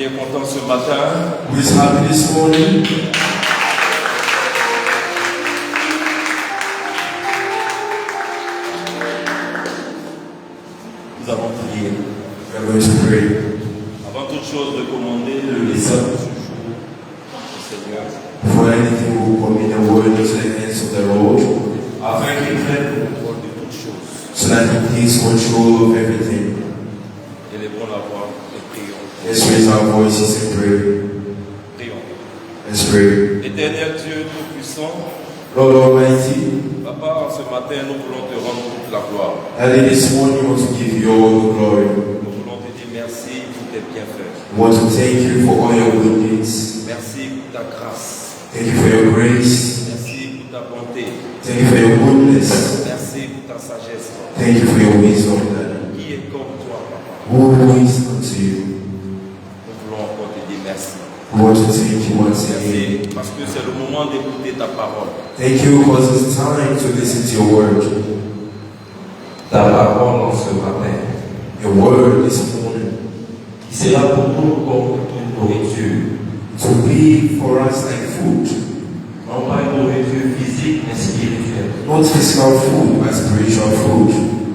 Qui est content ce matin? Who is happy this morning? Nous allons prier. We are going to pray. Avant toute chose, recommander le message de ce jour au Seigneur. Before anything, we will commit the word into the hands of the Lord, Afin qu'il prenne le contrôle de toutes choses. so that He takes control of everything. Élevons la voix et prions. Let's raise our voices and pray. Prions. Let's pray. Éternel Dieu Tout-Puissant, Lord Almighty, Papa, ce matin, nous voulons te rendre toute la gloire. Daddy, this morning we want to give you all the glory. Nous voulons te dire merci pour tes bienfaits. We want to thank you for all your good deeds. Merci pour ta grâce. Thank you for your grace. Merci pour ta bonté. Thank you for your goodness. Merci pour ta sagesse. Thank you for your wisdom, Daddy. Qui est comme toi, Papa? Who is unto you? Nous voulons encore te dire merci. We want to thank you once again. Merci parce que c'est le moment d'écouter ta parole. Thank you because it's time to listen to your word. Ta parole en ce matin, Your word this morning qui sera pour nous comme une nourriture, to be for us like food, non pas une nourriture physique mais spirituelle, not physical food, but spiritual food,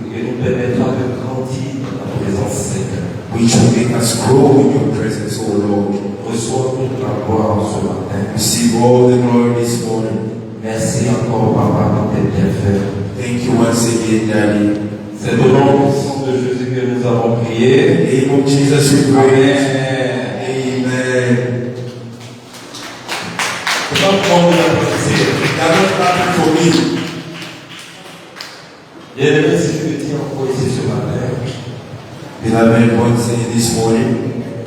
qui nous permettra de grandir dans la présence Seigneur. which will make us grow in your presence, O Lord. Reçois toute la gloire en ce matin. Receive all the glory this morning. Merci encore, Papa, pour tes bienfaits. Thank you once again, Daddy. C'est au nom puissant de Jésus que nous avons prié. In the name of Jesus we pray. Amen. Amen. C'est pas pour nous l'applaudisser. That was happening for me. Bien-aimé, si je te dis encore ici ce matin, Beloved, once again this morning,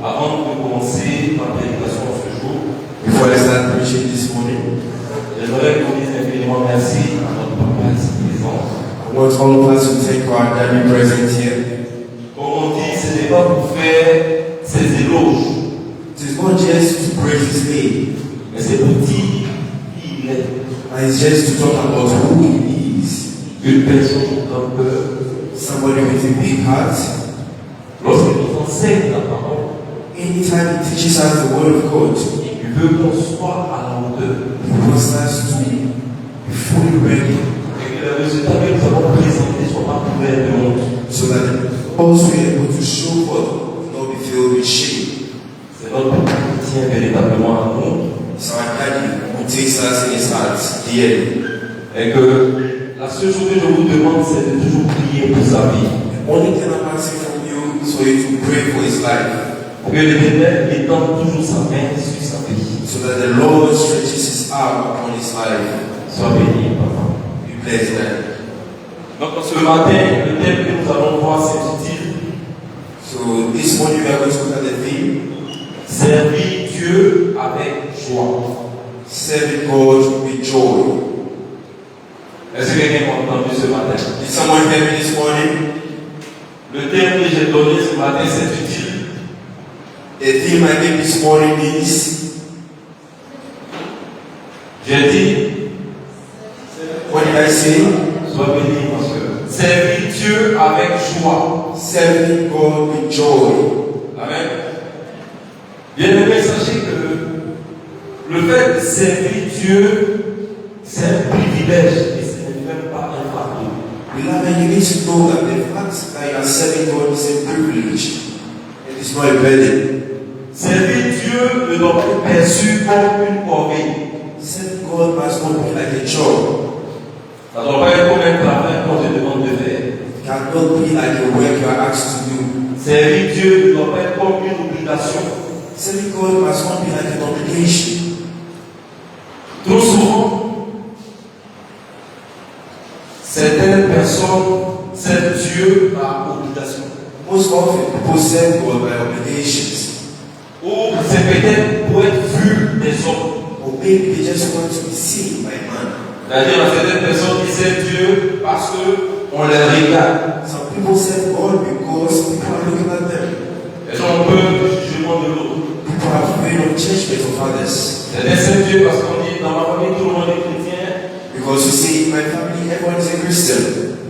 avant de commencer ma prédication ce jour, before I start preaching this morning, j'aimerais qu'on dise infiniment merci à notre papa ici présent. I want all of us to thank our Daddy present here. Comme on dit, ce n'est pas pour faire ses éloges, It is not just to praise His name, mais c'est pour dire qui il est. but it's just to talk about who He is. Une personne qui a peur. Somebody with a big heart. Lorsqu'il nous enseigne la parole, Anytime He teaches us the Word of God, il veut qu'on soit à la hauteur. He wants us to be fully ready, Et que les résultats que nous avons présentés ne soient pas couverts de honte. so that also we are able to show forth will not be filled with shame. C'est notre papa qui tient véritablement à nous. It's our Daddy who takes us in His heart dearly. Et que la seule chose que je vous demande, c'est de toujours prier pour sa vie. The only thing I'm asking from you is for you to pray for His life, Pour que l'Éternel étende toujours sa main sur sa vie. so that the Lord stretches His arm upon His life. Sois béni, papa. Be blessed, Daddy. Donc ce matin, le thème que nous allons voir, c'est utile. So this morning we are going to look at the theme, Servir Dieu avec joie. serving God with joy. Est-ce que quelqu'un m'a entendu ce matin? Did someone hear me this morning? Le thème que j'ai donné ce matin, c'est utile. The theme I gave this morning is, J'ai dit, what did I say? sois béni, mon soeur. Servir Dieu avec joie. Serving God with joy. Amen. Bien-aimé, sachez que le fait de servir Dieu, c'est un privilège et ce n'est même pas un fardeau. Beloved, you need to know that the fact that you are serving God is a privilege. It is not a burden. Servir Dieu ne doit pas être perçu comme une corvée. Serving God must not be like a job. Ça ne doit pas être comme un travail qu'on te demande de faire. It cannot be like a work you are asked to do. Servir Dieu ne doit pas être comme une obligation. Serving God must not be like an obligation. Trop souvent, certaines personnes servent Dieu par obligation. Most often, people serve God by obligations. Ou c'est peut-être pour être vu des hommes. Or maybe they just want to be seen by man. C'est-à-dire, il y a certaines personnes qui servent Dieu parce qu'on les regarde. Some people serve God because people are looking at them. Elles ont peur du jugement de l'autre. People are afraid of judgment of others. Certains servent Dieu parce qu'on dit, dans ma famille, tout le monde est chrétien. Because you see, in my family, everyone is a Christian.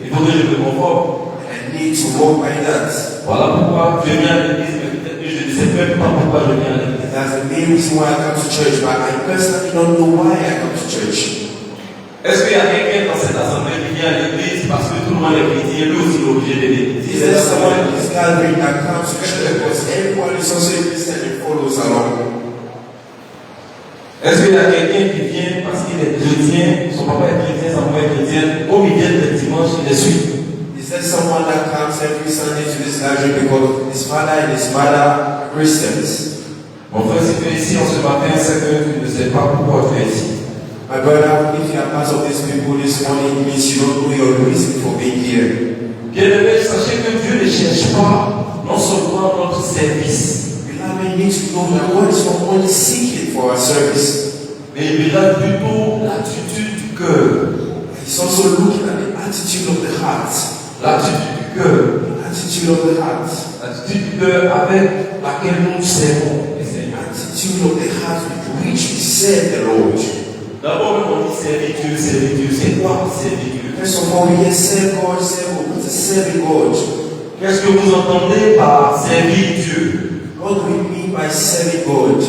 Il faut que je me conforme. I need to walk by that. Voilà pourquoi je viens à l'église, mais peut-être que je ne sais pas même pas pourquoi je viens à l'église. That's the main reason why I come to church, but I personally don't know why I come to church. Est-ce qu'il y a quelqu'un dans cette assemblée qui vient à l'église parce que tout le monde est chrétien, lui aussi il est obligé de l'église? Is there someone in this gathering that comes to church because everyone is also a Christian and follows along? Est-ce qu'il y a quelqu'un qui vient parce qu'il est chrétien, son papa est chrétien, sa maman est chrétienne, comme il vient le dimanche, il est suit? Is there someone that comes every Sunday to this gathering because his father and his mother are Christians? Mon frère, si tu es ici en ce matin, c'est que tu ne sais pas pourquoi tu es ici. My brother, if you are part of these people this morning, it means you don't know your reason for being here. Bien-aimés, sachez que Dieu ne cherche pas non seulement notre service, Beloved, you need to know that God is not only seeking for our service, mais il regarde plutôt l'attitude du cœur. He's also looking at the attitude of the heart. L'attitude du cœur. The attitude of the heart. L'attitude du cœur avec laquelle nous servons le Seigneur. Attitude of the heart with which we serve the Lord. D'abord, on dit servir Dieu, servir Dieu. C'est quoi servir Dieu? First of all, we hear serve God, serve God. What is serving God? Qu'est-ce que vous entendez par servir Dieu? What do we mean by serving God?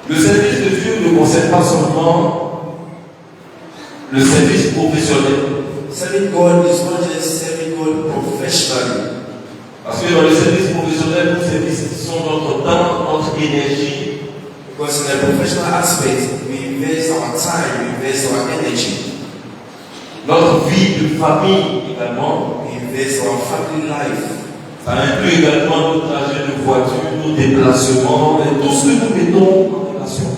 Le service de Dieu ne concerne pas seulement le service professionnel. Serving God is not just serving God professionally. Parce que dans le service professionnel, nous investissons notre temps, notre énergie. Because in the professional aspect, we invest our time, we invest our energy. Notre vie de famille également. We invest our family life. Ça inclut également nos trajets de voiture, nos déplacements et tout ce que nous mettons en relation.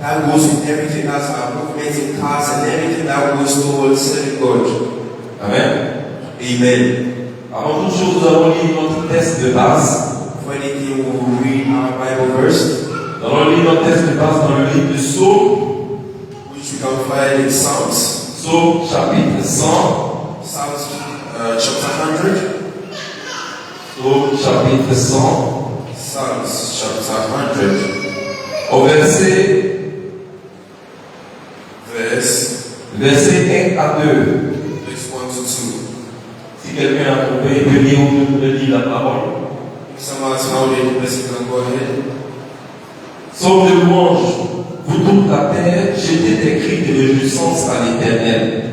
That goes with everything, that's our movements in cars and everything that goes towards serving God. Amen. Amen. Avant toute chose, nous allons lire notre texte de base. For anything, we will read our Bible verse, Nous allons lire notre texte de base dans le livre de Psaume, which we can find in Psalms. Psaume chapitre 100. Psalms chapter 100. Psaume chapitre 100. Psalms chapter 100. Au verset Verse 1 à 2. verse 1 to 2. Si quelqu'un a trouvé, il peut lire ou peut lire la parole. If someone's found it, the person can go ahead. Psaume de louange. Vous toute la terre, jetez des cris de réjouissance à l'Éternel.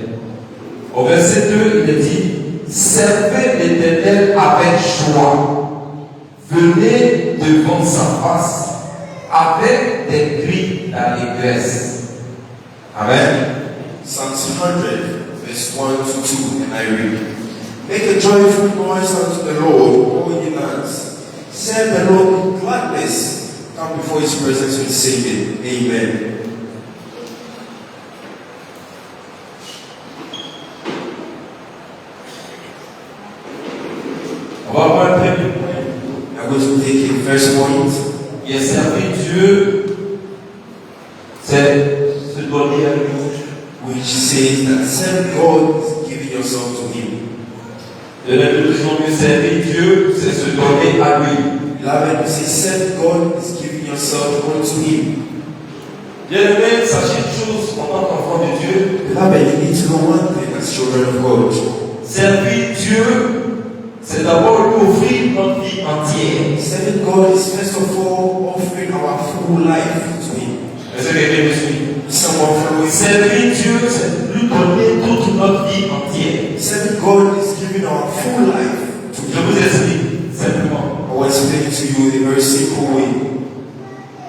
Au verset 2, il est dit, servez l'Éternel avec joie. Venez devant sa face avec des cris d'allégresse. Amen. Psalms 100, verse 1 to 2, and I read. Make a joyful noise unto the Lord, all ye lands. Serve the Lord with gladness. Come before his presence with singing. Amen. On va voir un premier point. I'm going to take it first point. Il est servir Dieu, c'est se donner à lui. Which says that serve God is giving yourself to him. Et la deuxième que servir Dieu, c'est se donner à lui. Beloved, we say serve God is giving yourself unto him. Bien-aimé, sachez une chose en tant qu'enfant de Dieu. Beloved, you need to know one thing as children of God. Servir Dieu, c'est d'abord lui offrir notre vie entière. Serving God is first of all offering our full life to him. Est-ce que quelqu'un me suit? Someone following. Servir Dieu, c'est lui donner toute notre vie entière. Serving God is giving our full life to Je him. vous explique simplement. I will explain to you in a very simple way.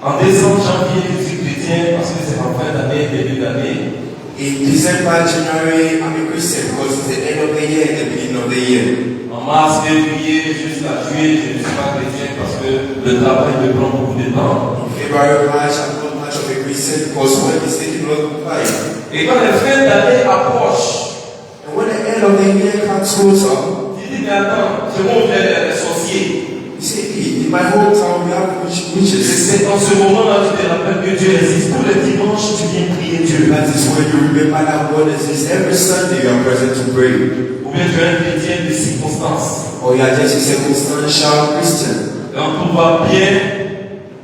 En décembre, janvier, je suis chrétien parce que c'est en fin d'année, début d'année. In December, January, I'm a Christian because it's the end of the year, the beginning of the year. En mars, février, jusqu'à juillet, je ne suis pas chrétien parce que le travail me prend beaucoup de temps. In February, March, I'm not much of a Christian because work is taking a lot of time. Et quand la fin d'année approche, And when the end of the year comes closer, tu dis, mais attends, c'est mon frère, les sorciers. you say, hey, in my hometown, we have witches. C'est dans ce moment-là que tu te rappelles que Dieu existe. Tous les dimanches, tu viens prier Dieu. That is when you remember that God exists. Every Sunday, you are present to pray. Ou bien tu es un chrétien de circonstance. Or you are just a circumstantial Christian. Quand tout va bien,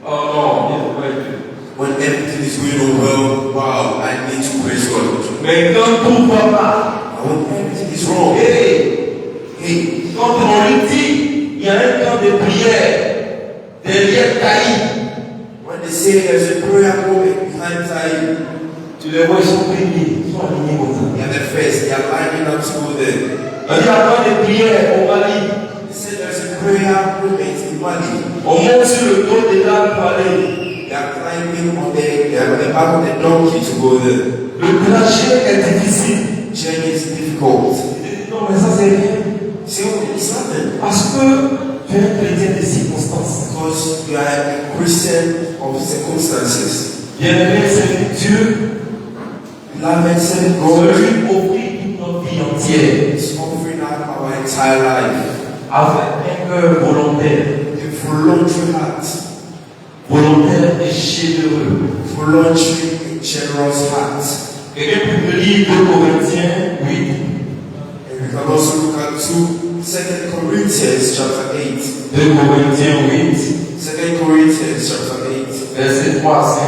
oh non, il faut pas Dieu. When everything is going on well, wow, I need to praise God. Mais quand tout va mal, And when everything is wrong, hey, hey, quand on lui dit, il y y a un temps de prière derrière Taï. When they say there's a prayer moment behind Taï, Tu les vois, ils sont priés, ils sont alignés comme ça. they are the first, they are lining up to go there. On dit avant de prière au Mali, They say there's a prayer moment in Mali. on monte sur le dos des dames pour aller. They are climbing on the back of the donkey to go there. Le trajet est difficile. Journey is difficult. Il dit, non, mais ça c'est rien. See what is happening? Parce que tu es un chrétien de circonstances. Because you are a Christian of circumstances. Bien-aimé, c'est Dieu, Beloved, serve God celui offrit toute notre vie entière is offering up our entire life. avec un cœur volontaire. A voluntary heart. Volontaire et généreux. Voluntary and generous heart. Quelqu'un peut me lire 2 Corinthiens 8. And we can also look at 2 Corinthians chapter 8. 2 Corinthiens 8, 2 Corinthians chapter 8, versets 3 à 5.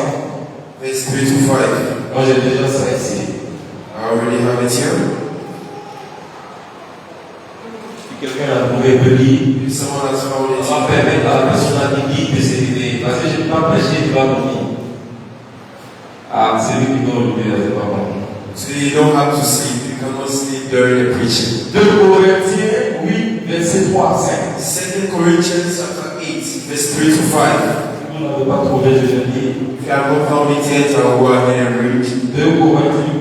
verse 3 to 5. Moi j'ai déjà ça ici. I already have it here. Si quelqu'un l'a trouvé, peut lire. If someone has found it, Ça va permettre à la personne atypique de s'élever. Parce que je ne peux pas prêcher, tu vas dormir. Ah, c'est lui qui doit oublier, c'est pas bon. so you don't have to sleep. You cannot sleep during the preaching. 2 Corinthiens 8, versets 3 à 5. 2 Corinthians chapter 8, verse 3 to 5. Si vous n'avez pas trouvé, je vais lire. If you have not found it yet, I will go ahead and read. 2 Corinthiens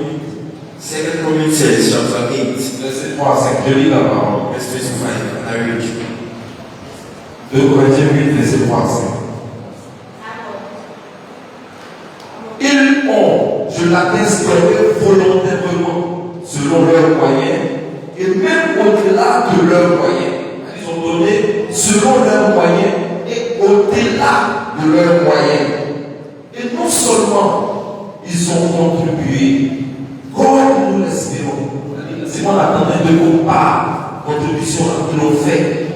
2 Corinthians chapter 8, 8, versets 3 à 5. Je lis la parole. verse 3 to 5. And I read. 2 Corinthiens 8, versets 3 à 5. Ils ont, je l'atteste, volontairement, selon leurs moyens, et même au-delà de leurs moyens. Ils ont donné selon leurs moyens et au-delà de leurs moyens. Et non seulement ils ont contribué, comme nous l'espérons. C'est moi l'attendais de vos parts, contribution qu'ils l'ont fait.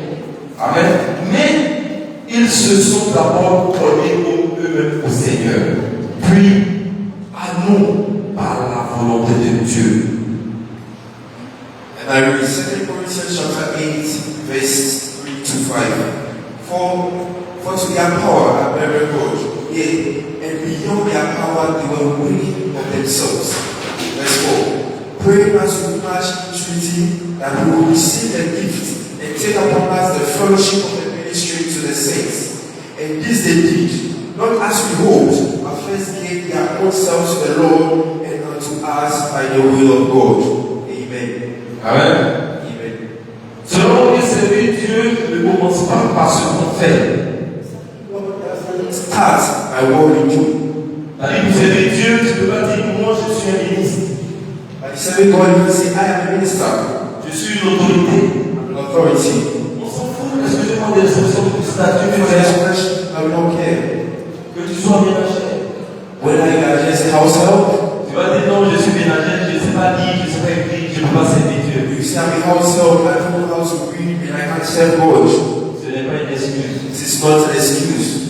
Amen. Mais ils se sont d'abord donnés eux-mêmes au Seigneur, puis à nous par la volonté de Dieu. And I read 2 Corinthians chapter 8, verse 3 to 5. For to their power are very good, yea, and beyond their power they were willing of themselves. Verse 4. Praying as with much entreaty that we will receive the gift and take upon us the fellowship of the ministry to the saints. And this they did, not as we hoped, but first gave their own selves to the Lord and unto us by the will of God. Amen. Amen. Amen. Selon que servir Dieu ne commence pas par ce qu'on fait. Start by what we do. C'est-à-dire que servir Dieu, tu ne peux pas dire moi je suis un ministre, By serving God, you can say, I am a minister, je suis une autorité. I'm an authority. On s'en fout, est-ce que je demande des instructions du statut For the expression, I don't care. que tu sois ménagère. Whether you are just a household, Tu vas dire non, je suis ménagère, je ne sais pas lire, je ne sais pas écrire, je ne peux pas servir Dieu. you say I'm a household, I don't know how to read, and I can't serve God. Ce n'est pas une excuse. It is not an excuse.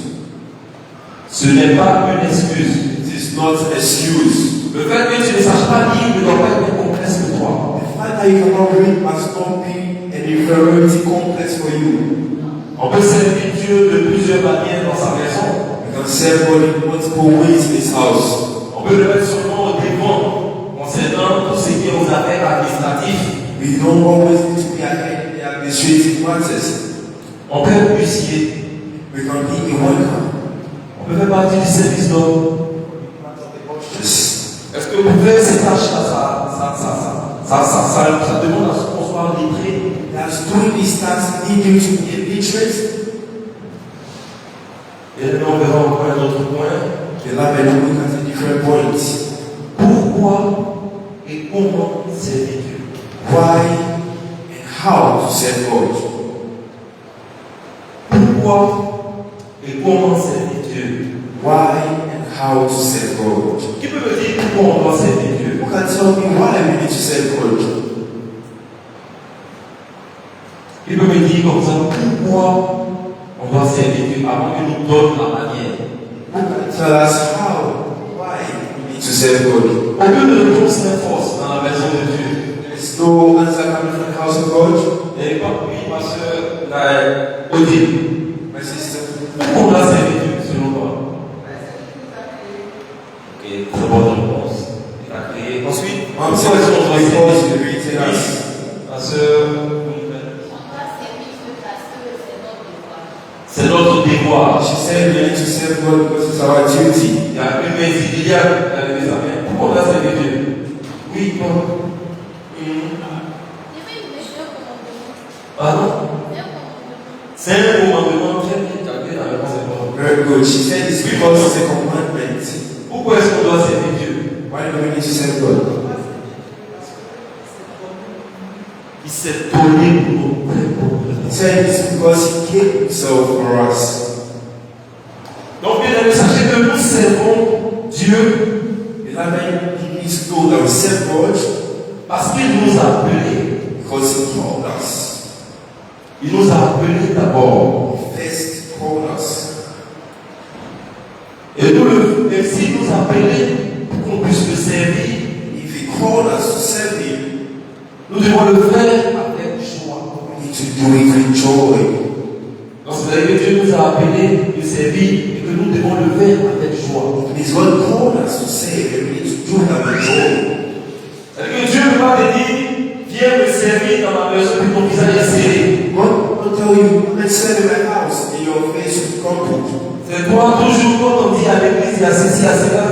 Ce n'est pas une excuse. It is not an excuse. Le fait que tu ne saches pas lire ne doit pas être un complexe pour toi. The fact that you cannot read must not be an inferiority complex for you. On peut servir Dieu de plusieurs manières dans sa maison. You can serve God in multiple ways in His house. On peut le mettre seulement au devant concernant tout ce qui est aux affaires administratives. We don't always need to be ahead in the administrative matters. On peut être huissier. We can be a worker. On peut faire partie du service d'homme. Yes. Est-ce que vous pouvez ces tâches-là, ça demande à ce qu'on soit lettré. Does doing these tasks need you to be illiterate? Et là, on verra encore un autre point. Beloved, look at a different point. Pourquoi et comment servir Dieu? Why and how to serve God? Pourquoi et comment servir Dieu? Why and how to serve God? Qui peut me dire pourquoi on doit servir Dieu? Who can tell me why we need to serve God? Qui peut me dire comme ça pourquoi on doit servir Dieu avant que nous donne la manière? Who can tell us how? Why we need to serve God? Aucune réponse n'est force dans la maison de Dieu. There is no answer coming from the house of God. Et pas oui, ma soeur Odile, My sister, pourquoi on doit servir Dieu selon toi? Ok, très bonne réponse. Il a créé. Ensuite, Mom pourquoi says est-ce qu'on doit because servir? He created us. Ma soeur, c'est notre devoir. She said we need to serve God because it's our duty. Il y a une maison, il y a mes amis. Pourquoi on doit servir Dieu? Oui, non. Pardon? C'est un commandement très bien calculé, la réponse est bonne. Very good. She said it's because it's a commandment. Pourquoi est-ce qu'on doit servir Dieu? Why do we need to serve God? Il s'est donné pour nous. He said it's because He gave Himself for us. Donc, bien aimé, sachez que nous servons Dieu Beloved, He needs to know that we serve God parce qu'il nous a appelés. because He called us. Il nous a appelés d'abord. He first called us. Et nous, même s'il nous a appelés pour qu'on puisse le servir, If He called us to serve Him, nous devons le faire avec joie. we need to do it with joy. Donc, vous savez que Dieu nous a appelés de servir et que nous devons le faire avec joie. It is God called us to serve, and we need to do that with joy. C'est-à-dire que Dieu ne va pas te dire, viens me servir dans ma maison puis ton visage est serré. God will tell you, let's serve in my house, and your face will crumble. C'est toi, toujours, quand on dit à l'église, il y a ceci, il y a cela,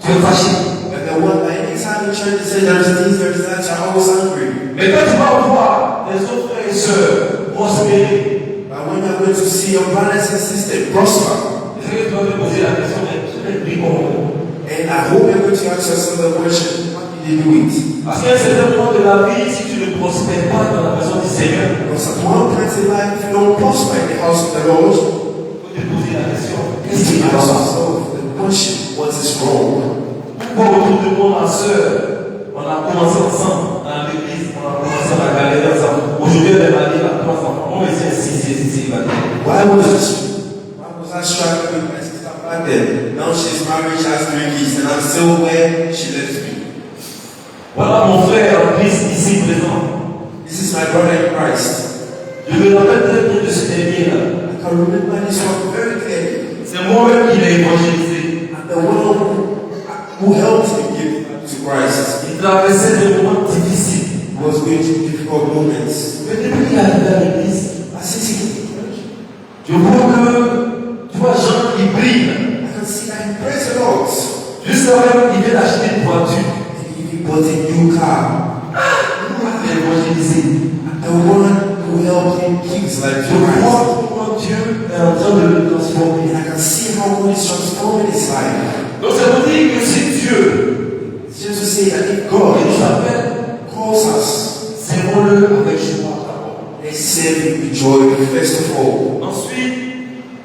tu es fâché. But the one, anytime in church, they say there's this, there's that, you're always angry. Mais quand tu vas voir les autres frères et sœurs prospérer, But when you're going to see your brothers and sisters prosper, est-ce que tu vas te poser la question, mais je vais prier comment? and I hope you're going to ask yourself the question, how did they do it? Parce qu'à un certain moment de la vie, si tu ne prospères pas dans la maison du Seigneur, Because at one point in life, if you don't prosper in the house of the Lord, il faut te poser la question, you qu'est-ce qui need to va ask pas? yourself the question, what is wrong? Pourquoi autour de moi, ma soeur, on a commencé ensemble dans l'église, on a commencé à la galerie ensemble. Aujourd'hui, elle m'a dit, elle a 3 enfants. On va essayer de Why was I struggling with my sister back then? Now she's married, she has 3 kids, and I'm still where she left me. Voilà mon frère en Christ ici présent. This is my brother in Christ. Je me rappelle très bien de ce dernier-là. I can remember this one very clearly. C'est moi-même qui l'ai évangélisé. And the one who helped me give to Christ Il traversait des moments difficiles. was going through difficult moments. Mais depuis qu'il est arrivé à l'église, I sit in church. je vois que, tu vois, Jean, il brille. I can see that he prays a lot. Juste avant, il vient d'acheter une voiture. And he bought a new car. Nous, on l'a évangélisé. The one who helped him keep his life Je to Christ. vois comment Dieu est en train de le transformer. And I can see how God is transforming his life. Donc ça veut dire que si Dieu It's just to say that if God nous appelle, calls us, servons-le avec joie d'abord. let's serve him with joy first of all. Ensuite,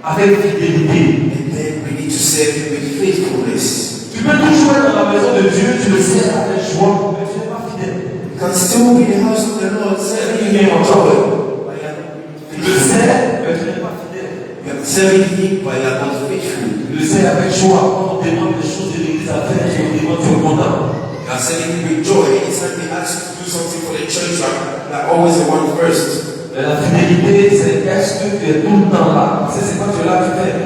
avec fidélité. And then we need to serve him with faithfulness. Tu peux toujours être dans la maison de Dieu, tu le sers avec joie, mais tu n'es pas fidèle. You can still be in the house of the Lord, serving him with joy. Tu le sers, mais tu n'es pas fidèle. You are serving him, but you are not faithful. Tu le sers avec joie. Quand on demande des choses de l'église à faire, tu le demandes, tu es content. You are serving him with joy. Anytime they ask you to do something for the church, you are always the one first. Mais la fidélité, c'est est-ce que tu es tout le temps là? Parce que c'est quand tu es là, tu fais,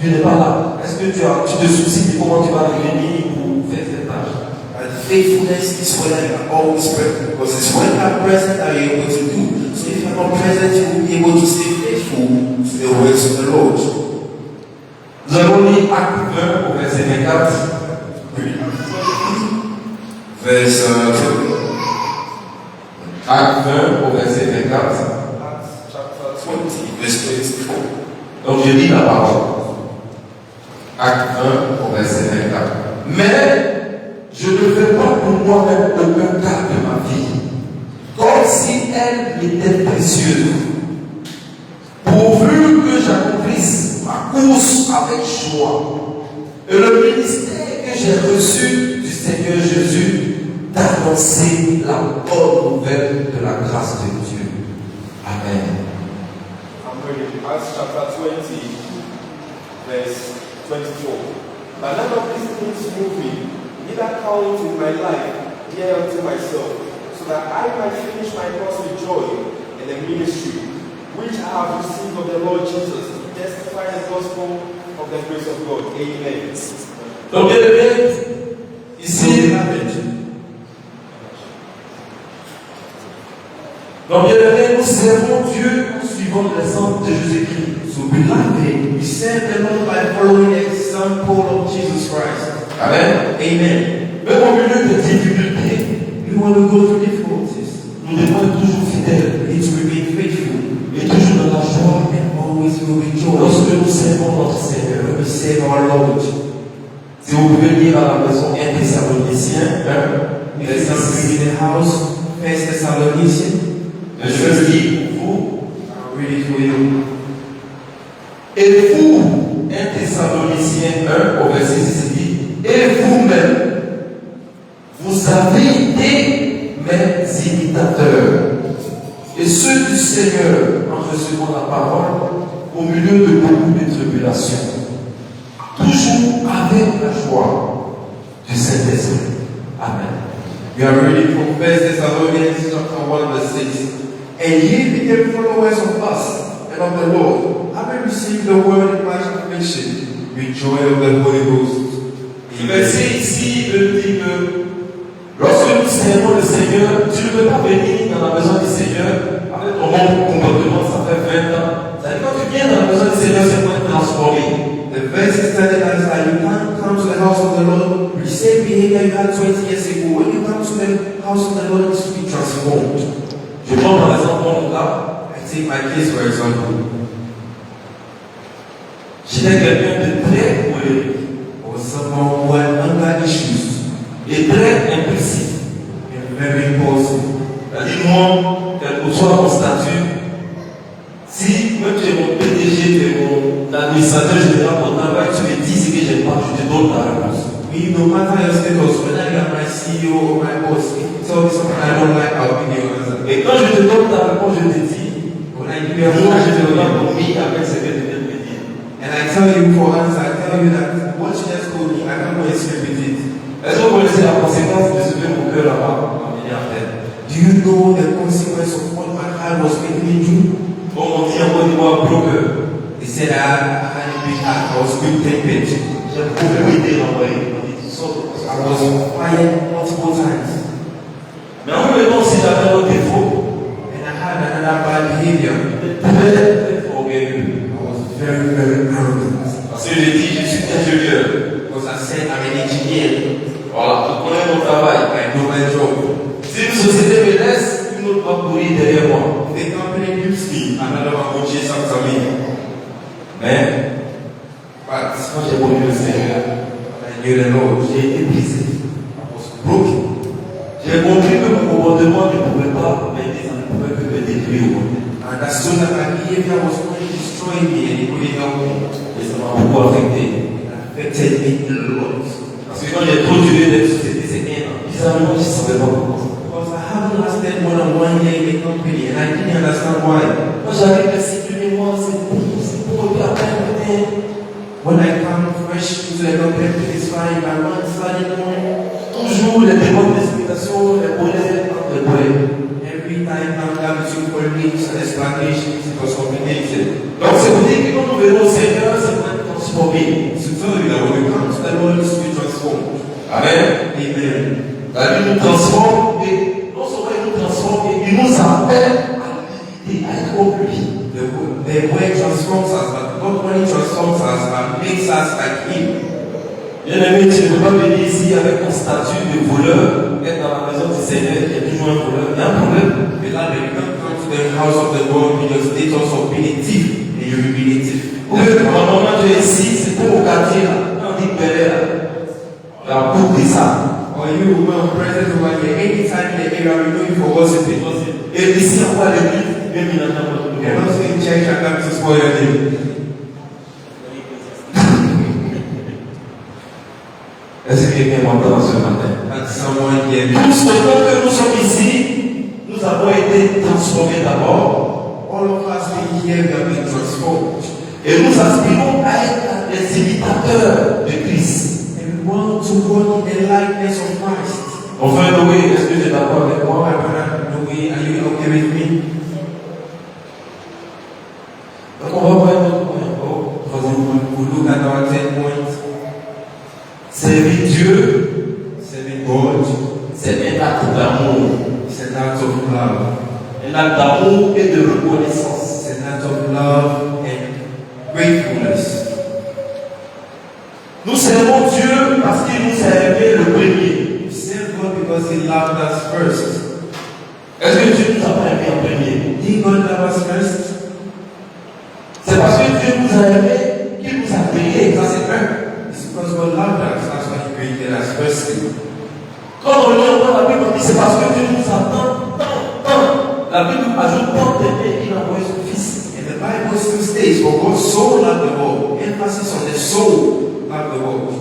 tu n'es pas là. Est-ce que tu te soucies de comment tu vas revenir pour faire cette tâche? And faithfulness is when you are always present, because it's when you are present that you are able to do. So if you are not present, you will be able to stay faithful to the words of the Lord. Nous avons lu Acte 1 au verset 24. Verse 2. Acte 1 au verset 24. Acts chapter 20, verse 24. Donc je lis la parole. Acte 1 au verset 24. Mais je ne fais pas pour moi-même aucun cas de ma vie, comme si elle m'était précieuse, pourvu que j'accomplisse ma course avec joie et le ministère que j'ai reçu du Seigneur Jésus d'annoncer la bonne nouvelle de la grâce de Dieu. Amen. I'm reading Acts chapter 20, verse 24. But none of these things move me, neither count in my life, yea unto myself, so that I might finish my course with joy in the ministry, have received of the Lord Jesus, testify the gospel of the grace of God. Amen. Donc, bien aimé, ici, donc bien aimé, nous servons Dieu en suivant l'exemple de Jésus-Christ. So beloved, we serve the Lord by following the example of Jesus Christ. Amen. Amen. Même au milieu des difficultés, We want to go through difficulties. nous devons être toujours fidèles We need to remain faithful et toujours dans la joie and always will rejoice lorsque nous servons notre Seigneur. when we serve our Lord. Si vous pouvez lire à la maison 1 Thessaloniciens 1, If you verset can 6. read in the house, 1 Thessalonians, Je veux dire pour vous. I'll read it for you. Et vous, 1 Thessaloniciens 1, au verset 6, il dit, et vous-même, vous avez été mes imitateurs, et ceux du Seigneur en recevant la parole au milieu de beaucoup de tribulations, toujours avec la joie du Saint-Esprit. Amen. We are reading from 1 Thessalonians chapter 1 verse 6. And ye became followers of us and of the Lord, having received the word in much affliction, with joy of the Holy Ghost. Le verset ici me dit que lorsque nous servons le Seigneur, tu ne peux pas venir dans la maison du Seigneur avec ton bon comportement, ça fait 20 ans. C'est-à-dire quand tu viens dans la maison du Seigneur, c'est pour être transformé. The verse is telling us that you can't come to the house of the Lord with the same behavior you had 20 years ago. When you come to the house of the Lord, it needs to be transformed. Je prends par exemple mon cas. I take my case for example. J'étais quelqu'un de très colérique I was someone who had anger issues et très impulsif. and very impulsive. C'est-à-dire moi, quel que soit mon statut, si même tu es mon PDG, tu es mon administrateur général pour travail, tu me dis ce que j'aime pas, je te donne la réponse. Me, no matter your status, whether you are my CEO or my boss, if you tell me something I don't like, I'll give you an answer. Et quand je te donne ta réponse, je te dis, When I give you a moi je answer, ne vais pas commis avec ce que tu viens de me dire. and I tell you for answer, I tell you that what you just told me, I can't go and sleep with it. Est-ce que vous connaissez la conséquence de ce que mon cœur là-bas m'a mené à faire? Do you know the consequence of what my heart was making me do? Comme on dit en Côte d'Ivoire, broker. They said I had a big heart, I was quick-tempered. J'ai beaucoup été envoyé. On dit toutes sortes de I choses. was quiet multiple times. Mais en même temps, si j'avais un défaut, And I had another bad behavior. très orgueilleux. I was very, very arrogant. Parce que j'ai dit, je suis ingénieur. Because I said I'm an engineer. Voilà, je connais mon travail. I know my job. Si une société me laisse, une autre va courir derrière moi. The company gives me, another one will chase after me. Mais But quand j'ai connu le Seigneur, I knew the Lord. j'ai été brisé. I was broken. J'ai compris que mon comportement ne pouvait pas m'aider, ça ne pouvait que me détruire. And as soon as my behavior was going to destroy me and it couldn't help me, Et ça m'a beaucoup affecté. it affected me a lot. Parce que quand j'ai trop duré dans une société, c'est un an. Bizarrement, je ne savais pas pourquoi. Because I haven't lasted more than 1 year in the company and I didn't understand why. Quand j'arrive ici, tous les mois, c'est bon, et puis après, When I come fresh into the company, it's fine. My mind started going. toujours les demandes d'explication, les problèmes entre les collègues. Every time I'm down between colleagues and explanations, it was complicated. Donc, c'est pour dire que quand nous venons au Seigneur, c'est pour être transformé. To tell you that when we come to the Lord, it's to be transformed. Amen. Amen. La vie nous transforme et non seulement il nous transforme, et il nous appelle à l'unité, à être comme lui. The word transforms us, but not only transforms us, but makes us like Him. Bien aimé, tu ne peux pas venir ici avec un statut de voleur, être dans la maison du Seigneur, il y a toujours un voleur, il y a un problème. Beloved, you can't come to the house of the Lord with your status of being a thief, and you will be a thief. Pendant que tu es ici, c'est comme au quartier là, quand on dit Bel Air, la cour des arts. Or you who are present over here, anytime in the area, we know you for gossiping. Et ici, on voit l'église, même il en a pas tout le You're monde. not in church and come to spoil your name. Est-ce que quelqu'un m'entend ce matin? And someone here, Tous, autant que nous sommes ici, nous avons été transformés d'abord. all of us being here, we have been transformed. Et nous aspirons à être des imitateurs de Christ. And we want to walk in the likeness of Christ. Enfin, Noé, est-ce que tu es d'accord avec My moi? brother, Louis, are you okay with me? Donc on va voir un autre point encore. Troisième point. We look at our 10 points. Servir Dieu, Serving God. c'est un acte d'amour. It's an act of love. Un acte d'amour et de reconnaissance. It's an act of love and gratefulness. Nous servons Dieu parce qu'il nous a aimés le premier. We serve God because He loved us first. Est-ce que Dieu nous a pas aimés en premier? Did God love us first? C'est parce que Dieu nous a aimés qu'il nous a créés. Ça c'est un. It's because God loved us. That's why He created us firstly. Quand on lit encore la Bible, on dit c'est parce que Dieu nous a tant. La Bible ajoute tant d'aimer qu'il a envoyé son Fils. And the Bible still states, for God so loved the world. Emphasis on the soul loved the world.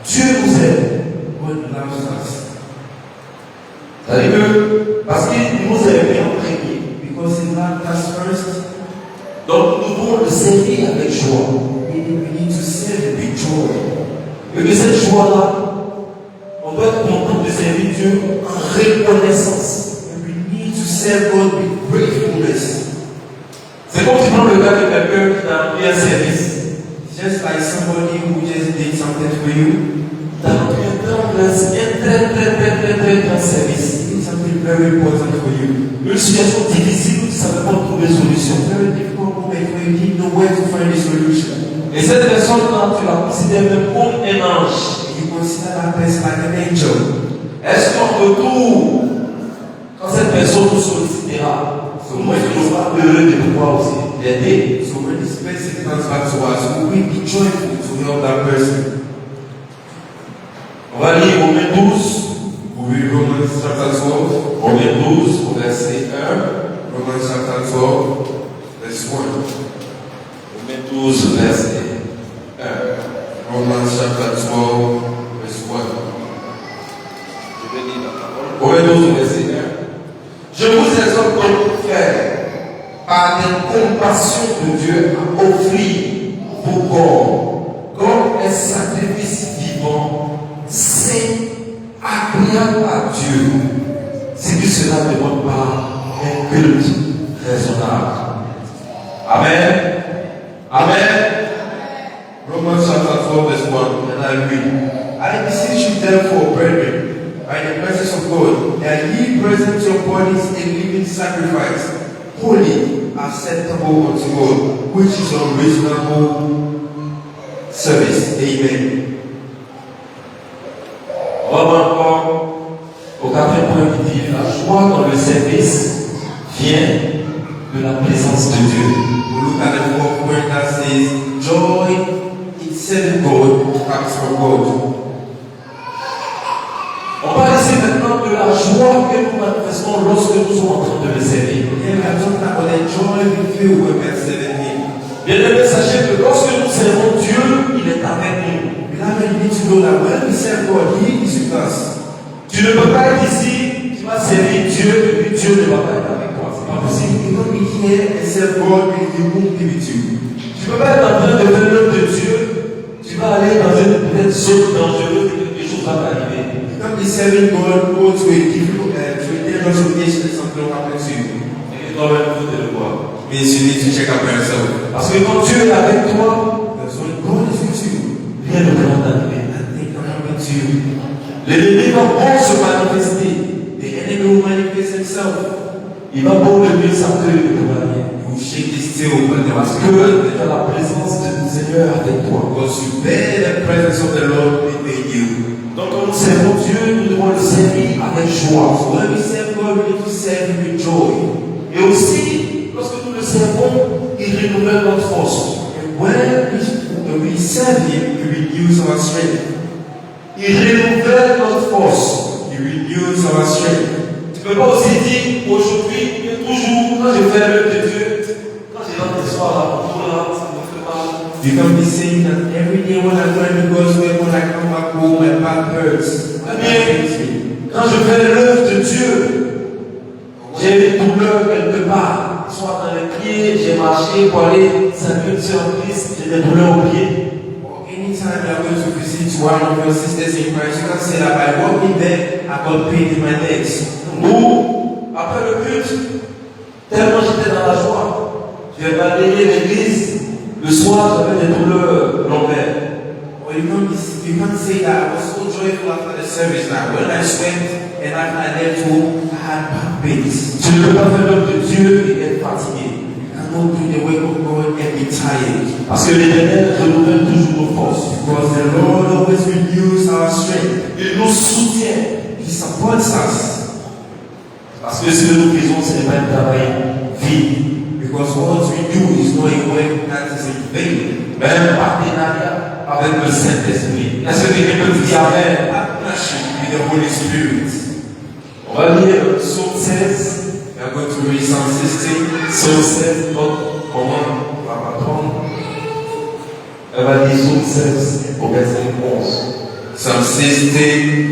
Dieu nous aime. God loves us. C'est-à-dire que parce qu'il nous a aimés en premier. Because He loved us first, Donc nous devons le servir avec joie. we need to serve with joy. Et que cette joie-là, on doit être content de servir Dieu en reconnaissance. And we need to serve God with gratefulness. C'est comme si tu prends le cas de quelqu'un qui t'a rendu un service. Just like somebody who just did something for you, T'a rendu un très grand service. did something very important for you. Une situation difficile où tu ne savais pas trouver solution. Very difficult moment where you didn't know where to find a solution. Et cette personne-là, tu la considères même comme un ange. You consider that person like an angel. Est-ce qu'en retour, quand cette personne nous sollicitera, moi je ne serai pas heureux de pouvoir aussi l'aider? So when this person comes back to us, we will be joyful to help that person. On va lire Romains 12. We read Romans chapter 12. Romains 12, au verset 1. Romans chapter 12, verse 1. Romains 12, verset 1. Romans chapter 12, verse 1. Je vais lire la parole. Romains 12, verset 1. Je vous exhorte donc, frères, par les compassions de Dieu, à offrir vos corps comme un sacrifice vivant, saint, agréable à Dieu. C'est que cela ne demande pas un culte raisonnable. Amen. Amen. Romans chapter 12, verse 1, and I read, I beseech you therefore, brethren, by the mercies of God, that ye present your bodies a living sacrifice, holy, acceptable unto God, which is your reasonable service. Amen. On va voir encore au quatrième point qui dit la joie dans le service vient de la présence de Dieu. We look at the fourth point that says, joy in serving God comes from God. On parle ici maintenant de la joie que nous manifestons lorsque nous sommes en train de le servir. Here we are talking about the joy we feel when we are serving Him. Bien aimé, sachez que lorsque nous servons Dieu, il est avec nous. Beloved, you need to know that when we serve God, He is with us. Tu ne peux pas être ici, tu vas servir Dieu et puis Dieu ne va pas être avec toi. C'est pas possible. You cannot be here and serve God and He won't be with you. Tu ne peux pas être en train de faire l'œuvre de Dieu, tu vas aller dans une peut-être zone dangereuse et quelque chose va t'arriver. You can't be serving God, go to a difficult, to a dangerous location and something will happen to you. Et que toi-même, il faut te le voir. Means you need to check up on yourself. Parce que quand Dieu est avec toi, Because when God is with you, rien ne peut t'arriver. nothing can happen to you. L'ennemi va bon se manifester. The enemy will manifest himself. Il va bon lever sa queue et ne pourra rien. He will shake his tail, but there Parce must que be tu as la présence du Seigneur avec toi. because you bear the presence of the Lord within you. Donc quand nous servons Dieu, nous devons le servir avec joie. So when we serve God, we need to serve Him with joy. Et aussi, lorsque nous le servons, il renouvelle notre force. And when we serve Him, He renews our strength. Il renouvelle notre force. He renews our strength. Tu ne peux pas aussi dire aujourd'hui, et toujours, quand je fais l'œuvre de Dieu, quand j'ai rentre ce soir là, bonjour là, ça me fait mal. You can be saying that every day when I go to God's way, when I come back home, my back hurts. My back pains me. Quand je fais l'œuvre de Dieu, j'ai une douleur quelque part, soit dans les pieds, j'ai marché pour aller servir sur Christ, j'ai des douleurs aux pieds. Or anytime you are going to visit one of your sisters in Christ, you can say that by walking there, I got pain in my legs. Ou, après le culte, tellement j'étais dans la joie, J'ai balayé l'église. Le soir, j'avais des douleurs lombaires. Or you can't say that I was so joyful after the service that when I swept and after I left home, I had back pains. Tu ne peux pas faire l'œuvre de Dieu et être fatigué. You cannot do the work of God and be tired. Parce que l'Éternel renouvelle toujours nos forces. Because the Lord always renews our strength. Il nous soutient. He supports us. Parce que ce que nous faisons, ce n'est pas un travail vide. Because what we do is not a work that is in vain. Mais un partenariat avec le Saint-Esprit. Est-ce que quelqu'un peut dire Amen? Partnership with the Holy Spirit. On va lire Psaume 16. We are going to read Psalm 16. Psaume 16, notre maman, la patronne. Elle va lire Psaume 16 au verset 11. Psalm 16,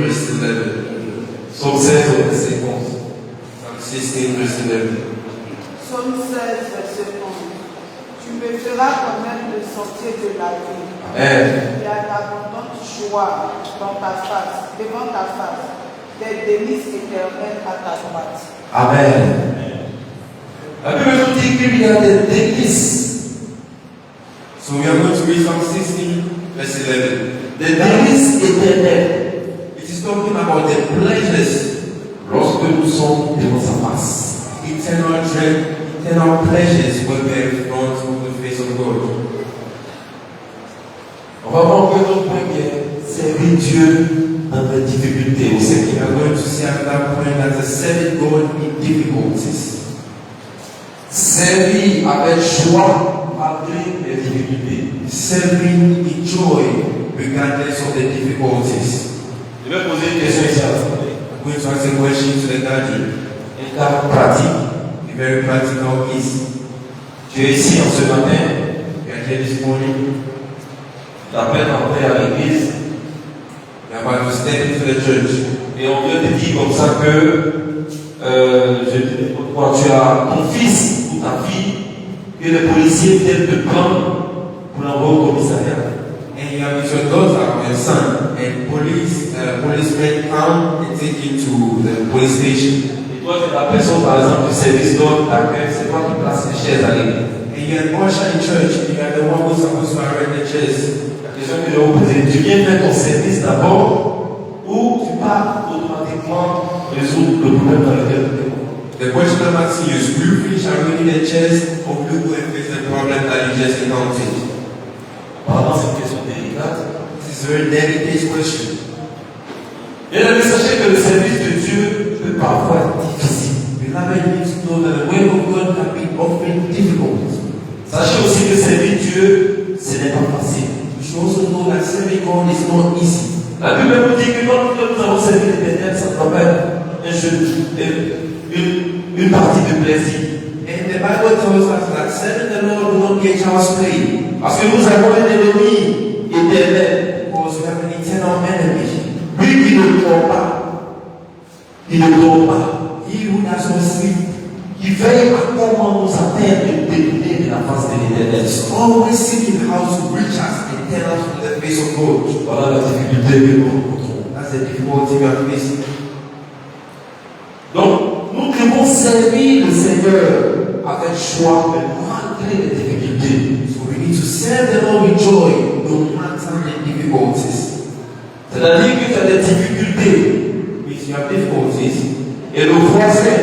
verse 11. Psaume 16 au verset 11. Psalm 16, verse 11. Psaume 16, verset 11. Tu me feras connaître le sentier de la vie. Amen. Il y a d'abondantes joies dans ta face, devant ta face, des délices éternelles à ta droite. Amen. La Bible nous dit qu'il y a des délices. So we are going to read Psalm 16, verse 11. Des délices éternelles. It is talking about the pleasures, Lorsque nous sommes devant sa face. eternal dread, eternal pleasures when we are in front of the face of God. On va voir que notre point est servir Dieu dans les difficultés au We Seigneur. are going to see at that point that the serving God in difficulties. Servir avec joie malgré les difficultés. Serving in joy regardless of the difficulties. Je vais poser une question ici. I'm going to ask a question to the daddy. Un cas pratique. A very practical piece. Tu es ici en ce matin. We are here this morning. Tu as peine d'entrer à l'église. We are about to step into the church. Et on vient te dire comme ça que quand tu as ton fils ou ta fille, que les policiers viennent te prendre pour l'envoyer au commissariat. And you have your daughter or your son, and policemen come and take you to the police station. Et toi, tu es la personne, par exemple, du service d'ordre d'accueil, c'est toi qui places les chaises à l'église. And you're an usher in church, and you are the one who's supposed to arrange the chairs. La question que je vais vous poser, tu viens faire ton service d'abord ou tu pars automatiquement résoudre le problème dans lequel tu es? The question I'm asking you is, will you finish arranging the chairs, or will you go and fix the problem that you just encountered? Pendant cette question délicate, This is a very delicate question. bien aimé, sachez que le service de Dieu peut parfois être difficile. Beloved, you need to know that the way of God can be often difficult. Sachez aussi que servir Dieu, ce n'est pas facile. You should also know that serving God is not easy. La Bible nous dit que quand nous avons servi l'Éternel, ça nous appelle une partie de plaisir. And the Bible tells us that serving the Lord will not be a child's play. Parce que nous avons un ennemi éternel. Because we have an eternal enemy. Lui qui ne dort pas. Il ne dort pas. He who does not sleep. Qui veille à comment nous atteindre et détourner de la face de l'Éternel. Is always seeking how to reach us and tell us from the face of God. Voilà la difficulté que nous rencontrons. That's the difficulty we are facing. Donc, nous devons servir le Seigneur avec joie, mais malgré les difficultés. So we need to serve the Lord with joy, no matter the difficulties. C'est-à-dire que tu as des difficultés. If you have difficulties, Et le voisin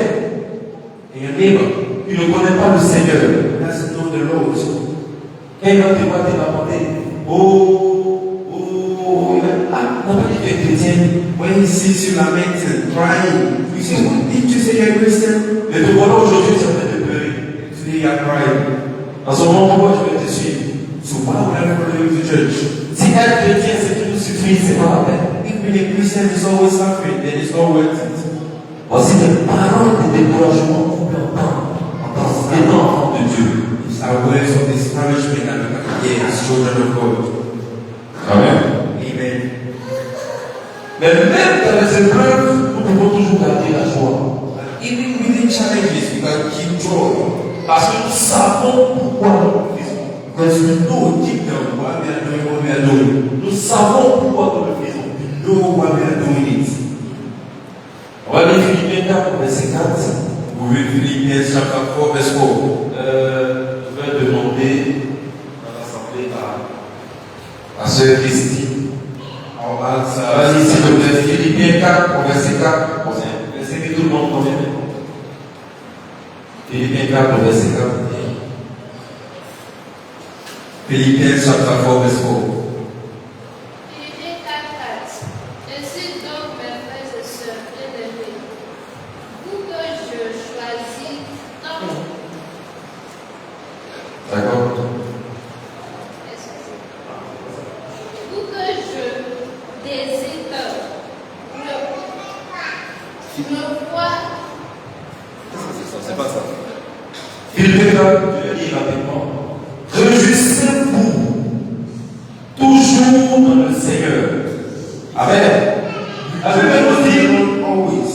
and your neighbor qui ne connaît pas le Seigneur, doesn't know the Lord, quand il va te voir, il va demander, n'a pas dit que tu es chrétien. when he sees you lamenting, crying, you say, "What did you say you're a Christian?" Mais te voilà aujourd'hui, tu es en train de pleurer. Today you are crying. En ce moment, pourquoi je vais te suivre? So why would I follow you to church? Si être chrétien, c'est qui nous suffit, c'est pas la peine. If being a Christian is always suffering, then it's not worth it. Voici des paroles de découragement qu'on peut entendre en tant qu'enfant de Dieu. These are words of discouragement that we can hear as children of God. Amen. Amen. Mais même dans les épreuves, nous pouvons toujours garder la joie. Even within challenges, we can keep joy. Parce que nous savons pourquoi nous le faisons. Because we know deep down why we are doing what we are doing. Nous savons pourquoi nous le faisons. We know why we are doing it. On va lire Philippiens 4, verset 4. We read Philippians chapter 4, verse 4. Je Philippiens 4, verset 4. Philippians chapter 4, verse 4. Philippiens 4. Ainsi donc, mes frères et sœurs bien-aimés, vous que je choisis tant. D'accord? Vous que je désire me voir. C'est pas ça. Philippiens 4, je lis rapidement. Réjouissez-vous toujours dans le Seigneur. Amen. La Bible nous dit, Always.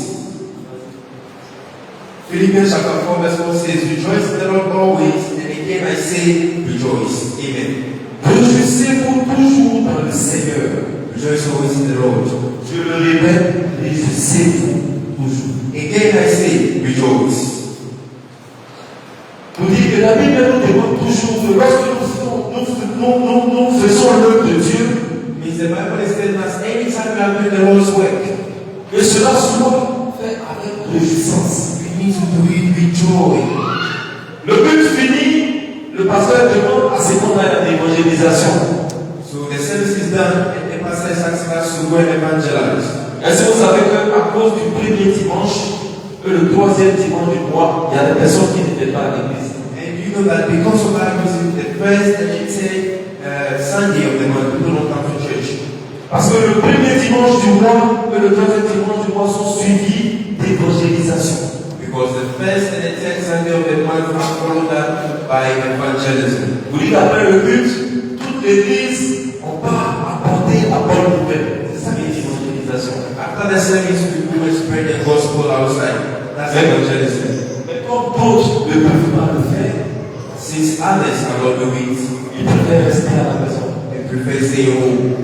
Philippians chapter 4, verse 4 says, Rejoice in the Lord always, and again I say, rejoice. Amen. réjouissez-vous toujours dans le Seigneur. Rejoice always in the Lord. Je le répète, réjouissez-vous toujours. Again I say, rejoice. Vous dites que la Bible nous demande toujours que lorsque nous faisons l'œuvre de Dieu, Means the Bible is telling us anytime we are doing the Lord's work, que cela soit fait avec réjouissance. we need to do it with joy. Le but fini, le pasteur demande à ce qu'on aille à l'évangélisation. So the service is done, and the pastor is asking us to go and evangelize. Est-ce que vous savez qu'à cause du premier dimanche et le troisième dimanche du mois, il y a des personnes qui n'étaient pas à l'église? And you know that because of our using the first and the Sunday of the month, people don't come to church. Parce que le premier dimanche du mois et le troisième dimanche du mois sont suivis d'évangélisation. Because the first and the 10th Sunday of the month are followed up by evangelism. Vous dites après le but, toute l'église, on part apporter la bonne nouvelle. C'est ça qui est l'évangélisation. After the service, we will spread the gospel outside. That's evangelism. Mais comme d'autres ne peuvent pas le faire, Since others are not doing it, ils préfèrent rester à la maison. they prefer staying home.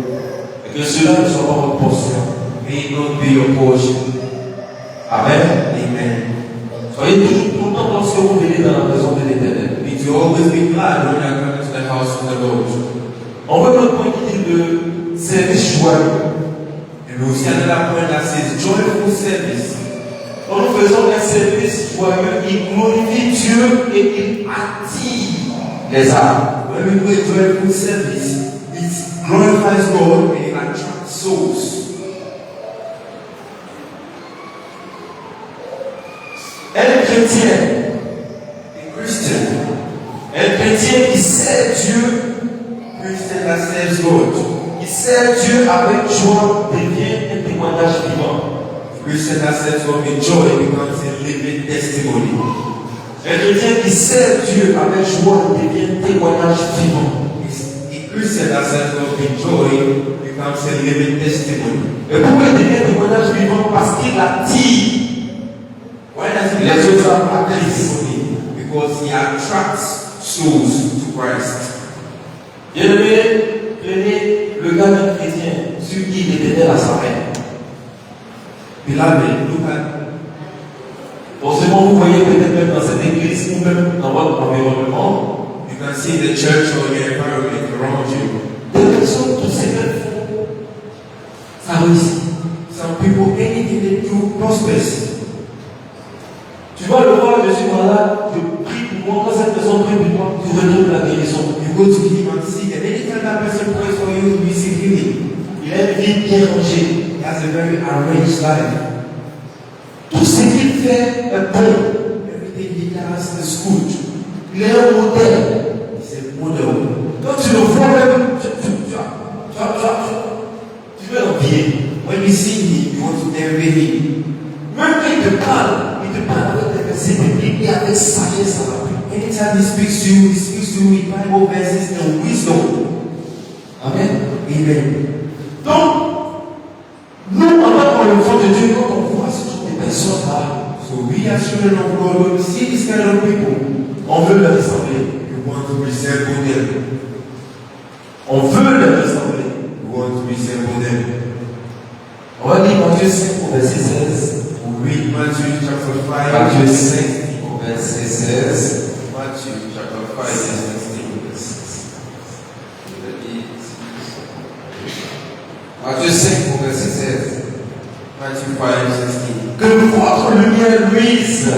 Et que cela ne soit pas votre portion. May it not be your portion. Amen. Amen. Soyez toujours contents lorsque vous venez dans la maison de l'Éternel. May you always be glad when you are coming to the house of the Lord. On veut notre point qui dit le service joyeux. And we will see another point that says joyful service. Quand nous faisons un service joyeux, il glorifie Dieu et il attire les âmes. When we do a joyful service, it glorifies God and it attracts souls. Un chrétien, A chrétien qui sert Dieu, Christian that serves God, qui sert Dieu avec joie, devient un témoignage vivant. Christian that serves God with joy becomes a living testimony. Un chrétien qui sert Dieu avec joie devient un témoignage vivant. A Christian that serves God with joy becomes a living testimony. Et pourquoi il devient un témoignage vivant? Parce qu'il attire Why does he les become autres âmes à a Christ. testimony? Because he attracts souls to Christ. Bien-aimé, prenez le cas d'un chrétien sur qui l'Éternel a sa main. Beloved, look at Forcément, vous voyez peut-être même dans cette église ou même dans votre environnement, you can see the church or your environment around you. des personnes, tout ce qu'elles font, ça réussit. Some people, anything they do prospers. Tu vas le voir, je suis malade, je prie pour moi, quand cette personne prie pour moi, tu retrouves la guérison. You go to him and see, and anytime that person prays for you, you receive healing. Il a une vie bien rangée. He has a very arranged life. Tout ce qu'il fait est bon. Everything he does is good. Il est un modèle. He's a model. Quand tu le vois même, tu veux l'envier. When you see him, you want to envy him. Même quand il te parle avec des versets bibliques et avec sagesse à la pluie. Anytime he speaks to you with Bible verses and wisdom. Amen. Amen. Donc, nous, en tant qu'enfants de Dieu, quand on voit ce genre de personnes-là, So we as children of God, when we see this kind of people, on veut leur ressembler. we want to resemble them. On veut leur ressembler. We want to resemble them. On va lire Matthieu 5 au verset 16. We read Matthew chapter 5, Matthieu verse 5 16. au verset 16. Matthew chapter 5, verse 16. Matthieu 5 au verset 16. Matthew 5, 16. Que votre lumière luise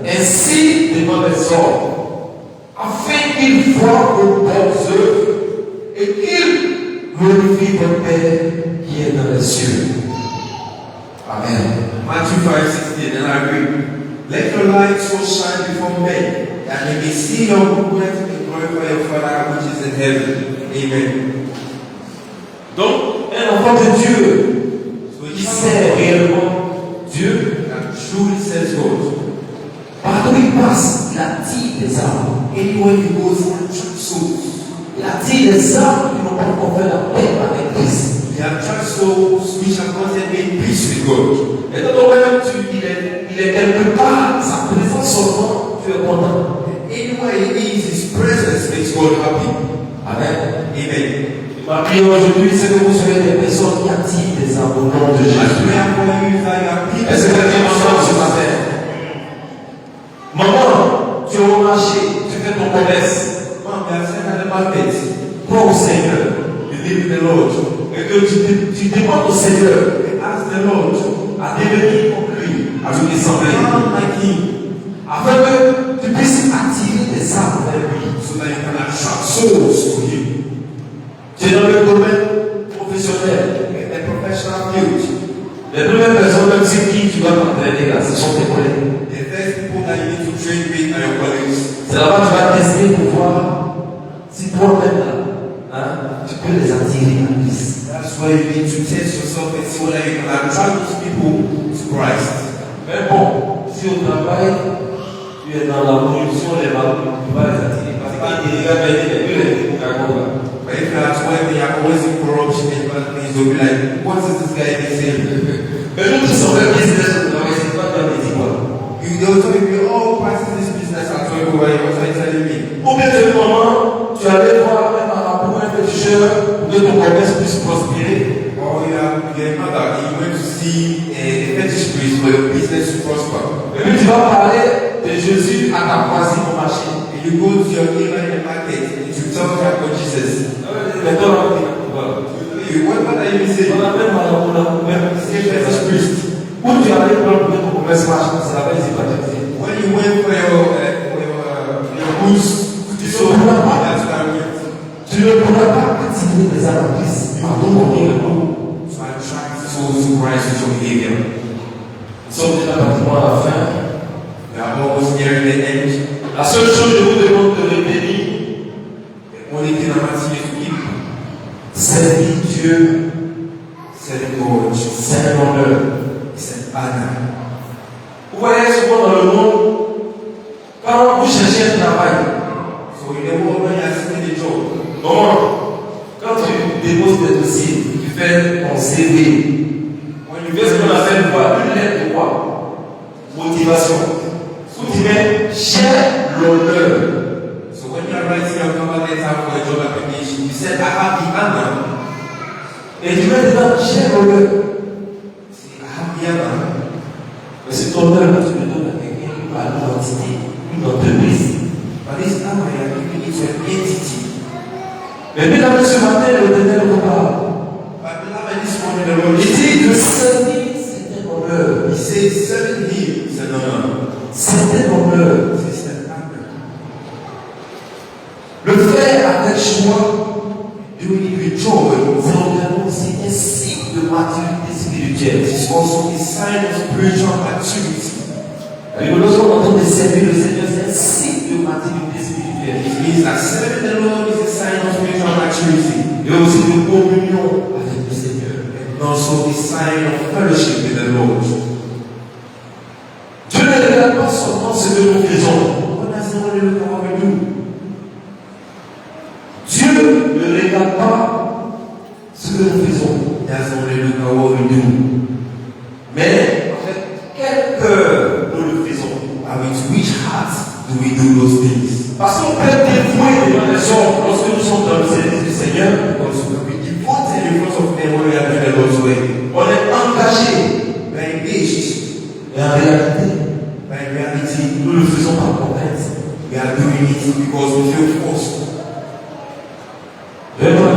ainsi des mauvais hommes, afin qu'ils voient vos bonnes œuvres et qu'ils glorifient votre Père qui est dans les cieux. Amen. Matthew 5:16, and I read, let your light so shine before men, that they may see your good works and glorify your Father which is in heaven. Amen. Donc, un enfant de Dieu qui sait réellement Dieu, That truly says God. partout où il passe, il attire des âmes. Anywhere he goes, he attracts souls. Il attire des âmes qui n'ont pas encore fait la paix avec Christ. He attracts souls which have not yet made peace with God. Et donc, même il est quelque part, sa présence seulement, tu es content. Anywhere he is, his presence makes God happy. Amen. Amen. Ma prière aujourd'hui, c'est que vous soyez des personnes qui attirent des âmes au nom de I Jésus. pray for you that you are people. Est-ce que quelqu'un m'entend ce matin? Maman, tu es au marché, tu fais ton commerce. Mom, we are sent at the market. Crois au Seigneur. Believe in the Lord. Et que tu demandes au Seigneur Ask the Lord. à devenir comme lui, à lui ressembler. Become like him, Afin que tu puisses attirer des âmes vers lui. so that you can attract souls to him. Tu es dans le domaine professionnel. In a professional field, Les premières personnes, même c'est qui tu vas t'entraîner là, ce sont tes collègues. the first people that you need to train with are your colleagues. C'est là-bas que tu vas tester pour voir si toi-même là, hein, tu peux les attirer à Christ. That's why you need to test yourself and see whether you can attract those people to Christ. Mais bon, si au travail, tu es dans la corruption, les valeurs, tu vas les attirer. Parce qu'il y a des gars But if you're at work and you're always in corruption and bad things, they'll be like, what is this guy even saying? mais nous qui sommes un business au travail, c'est pas bien dit quoi. They'll tell you, oh, practice this business at work over here. What are you telling me? Ou bien de moment, tu allais voir même à pour un féticheur pour que ton commerce puisse prospérer. Or you're a mother and you went to see a fetish priest for your business to prosper. Et puis tu vas parler de Jésus à ta voisine au marché. And you go to your neighbor in the market and you tell them about Jesus. Mais toi, on What are you saying? a même Say fetish priest. où tu allais prendre ton commerce marché, c'est la belle sympathie. When you went for your boost to show that's what I went. Tu ne pourras pas attirer des âmes à Christ par ton comportement. So I attract souls to Christ with your behavior. Nous sommes déjà pratiquement à la fin. We are almost nearing the end. La seule chose que je vous demande de retenir, The only thing I'm asking you to keep, servir Dieu, serving God, c'est un honneur. is an honor. Vous voyez souvent dans le monde, quand vous cherchez un travail, So in the world when you are seeking a job, quand tu déposes tes dossiers, tu fais ton CV, when tu you fais ce qu'on get appelle quoi? Une lettre de quoi? Motivation. Où tu mets cher l'honneur. so when you are writing your cover letter for a job application, you said I have the honor. Et tu mets dedans cher l'honneur. Say I have the honor. Mais cet honneur, tu le donnes à quelqu'un qui a une entité, une entreprise. But this honor you are giving it to an entity. Mais bien ce matin, l'Éternel nous parle. But beloved, this morning the Lord Il is dit de servir, c'est un honneur. He says serving him is an honor. C'est un honneur. It's an honor. Le faire avec joie, Doing it with joy c'est également aussi un signe de maturité spirituelle. is also a sign of spiritual maturity. Et lorsqu'on entend de servir le Seigneur, c'est un signe de maturité spirituelle. It means that serving the Lord is a sign of spiritual maturity. Et aussi de communion avec le Seigneur. And also a sign of fellowship with the Lord. Dieu ne regarde pas seulement ce que nous faisons. God doesn't only look at what we do. Dieu ne regarde pas ce que nous faisons. He doesn't only look at what we do. Mais avec quel cœur nous le faisons. And with which heart do we do those things? Parce qu'on peut dévouer devant les hommes lorsque nous sommes dans le service du Seigneur. Because we devoted in front of them when we are doing the Lord's way. On est engagé. We are engaged. Et en réalité, But in reality, nous le faisons par contrainte. we are doing it because we feel forced. Vraiment,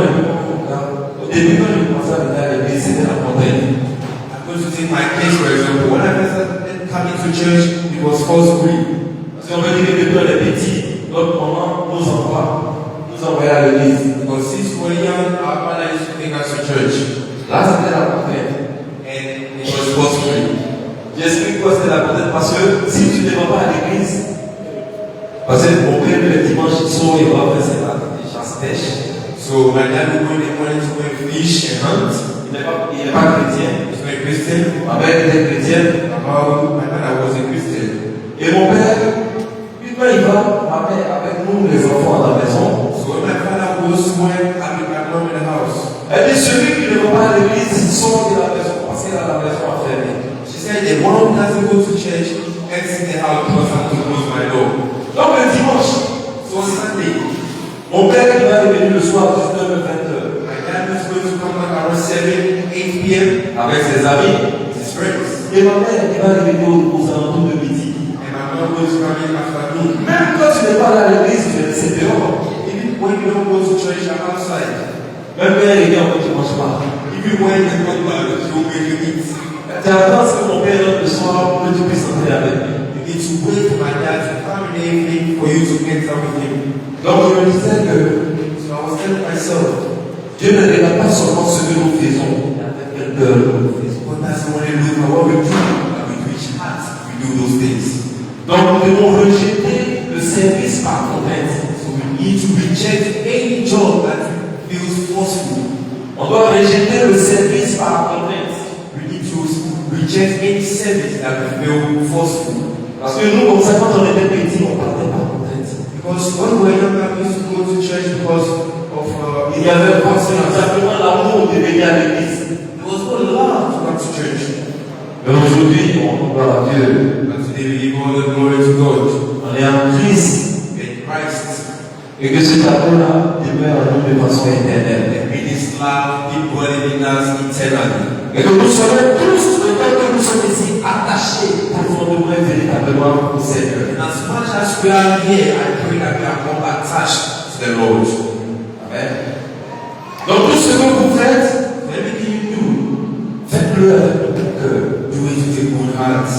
au début, quand je commençais à venir à l'église, c'était la contrainte. I'm going to take my case for example. When I first started coming to church, it was forcefully. Si on veut dire que quelqu'un est petit, notre maman nous envoie à l'église. Because since we were young, our father used to take us to church. Là, c'était la contrainte. And it was forceful. J'explique quoi c'était la contrainte parce que si tu ne vas pas à l'église, parce que mon père le dimanche il sort et va faire ses chasse-pêche. So my dad would go in the morning to go and fish and hunt. Il n'est pas chrétien. He's not a Christian. Ma mère était chrétienne. My father was a Christian. Et mon père, quand il va, ma mère avec nous, les enfants à la maison. So when my father goes to work, I'll be back home in the house. Elle dit celui qui ne va pas à l'église, il sort de la maison parce qu'il a la maison enfermée. She said the one who doesn't go to church exits the house because I have to close my door. Donc le dimanche, So on Sunday, mon père il va revenir le soir à 19h, 20h my dad was going to come back around 7, 8 p.m. avec ses amis. with his friends. Et ma mère il va revenir aux alentours de midi. And my mom was coming after me. Même quand tu n'es pas allé à l'église, c'est dehors. Even when you don't go to church, you're outside. Même quand il vient, tu ne manges pas. Even when you come back, you will make you eat. Tu attends ce que mon père rentre le soir pour que tu puisses entrer avec lui. You need to wait for my dad to come in the evening for you to enter with him. Donc je me disais que So I was telling myself, Dieu ne regarde pas seulement ce que nous faisons, avec quel cœur nous le faisons. God doesn't want to look at what we do, but with which heart we do those things. Donc nous devons rejeter le service par contrainte. So we need to reject any job that feels forceful. On doit rejeter le service par contrainte. We need to reject any service that feel forceful. Parce que nous, comme ça, quand on était petits, on partait par contrainte. Because when we were younger, we used to go to church because of Il y avait simplement l'amour de venir à l'église. there was no love to come to church. Mais aujourd'hui, on gloire à Dieu. But today we give all the glory to God On est en Christ. in Christ. Et que cet amour-là demeure en nous de façon éternelle. And may this love be dwelling in us eternally. Et que nous soyons tous, que nous sommes ici, attachés profondément et véritablement au Seigneur. And as much as we are here, I pray that we are more attached to the Lord. Amen. Donc tout ce que vous faites, Everything you do, faites-le avec votre cœur. do it with a good heart.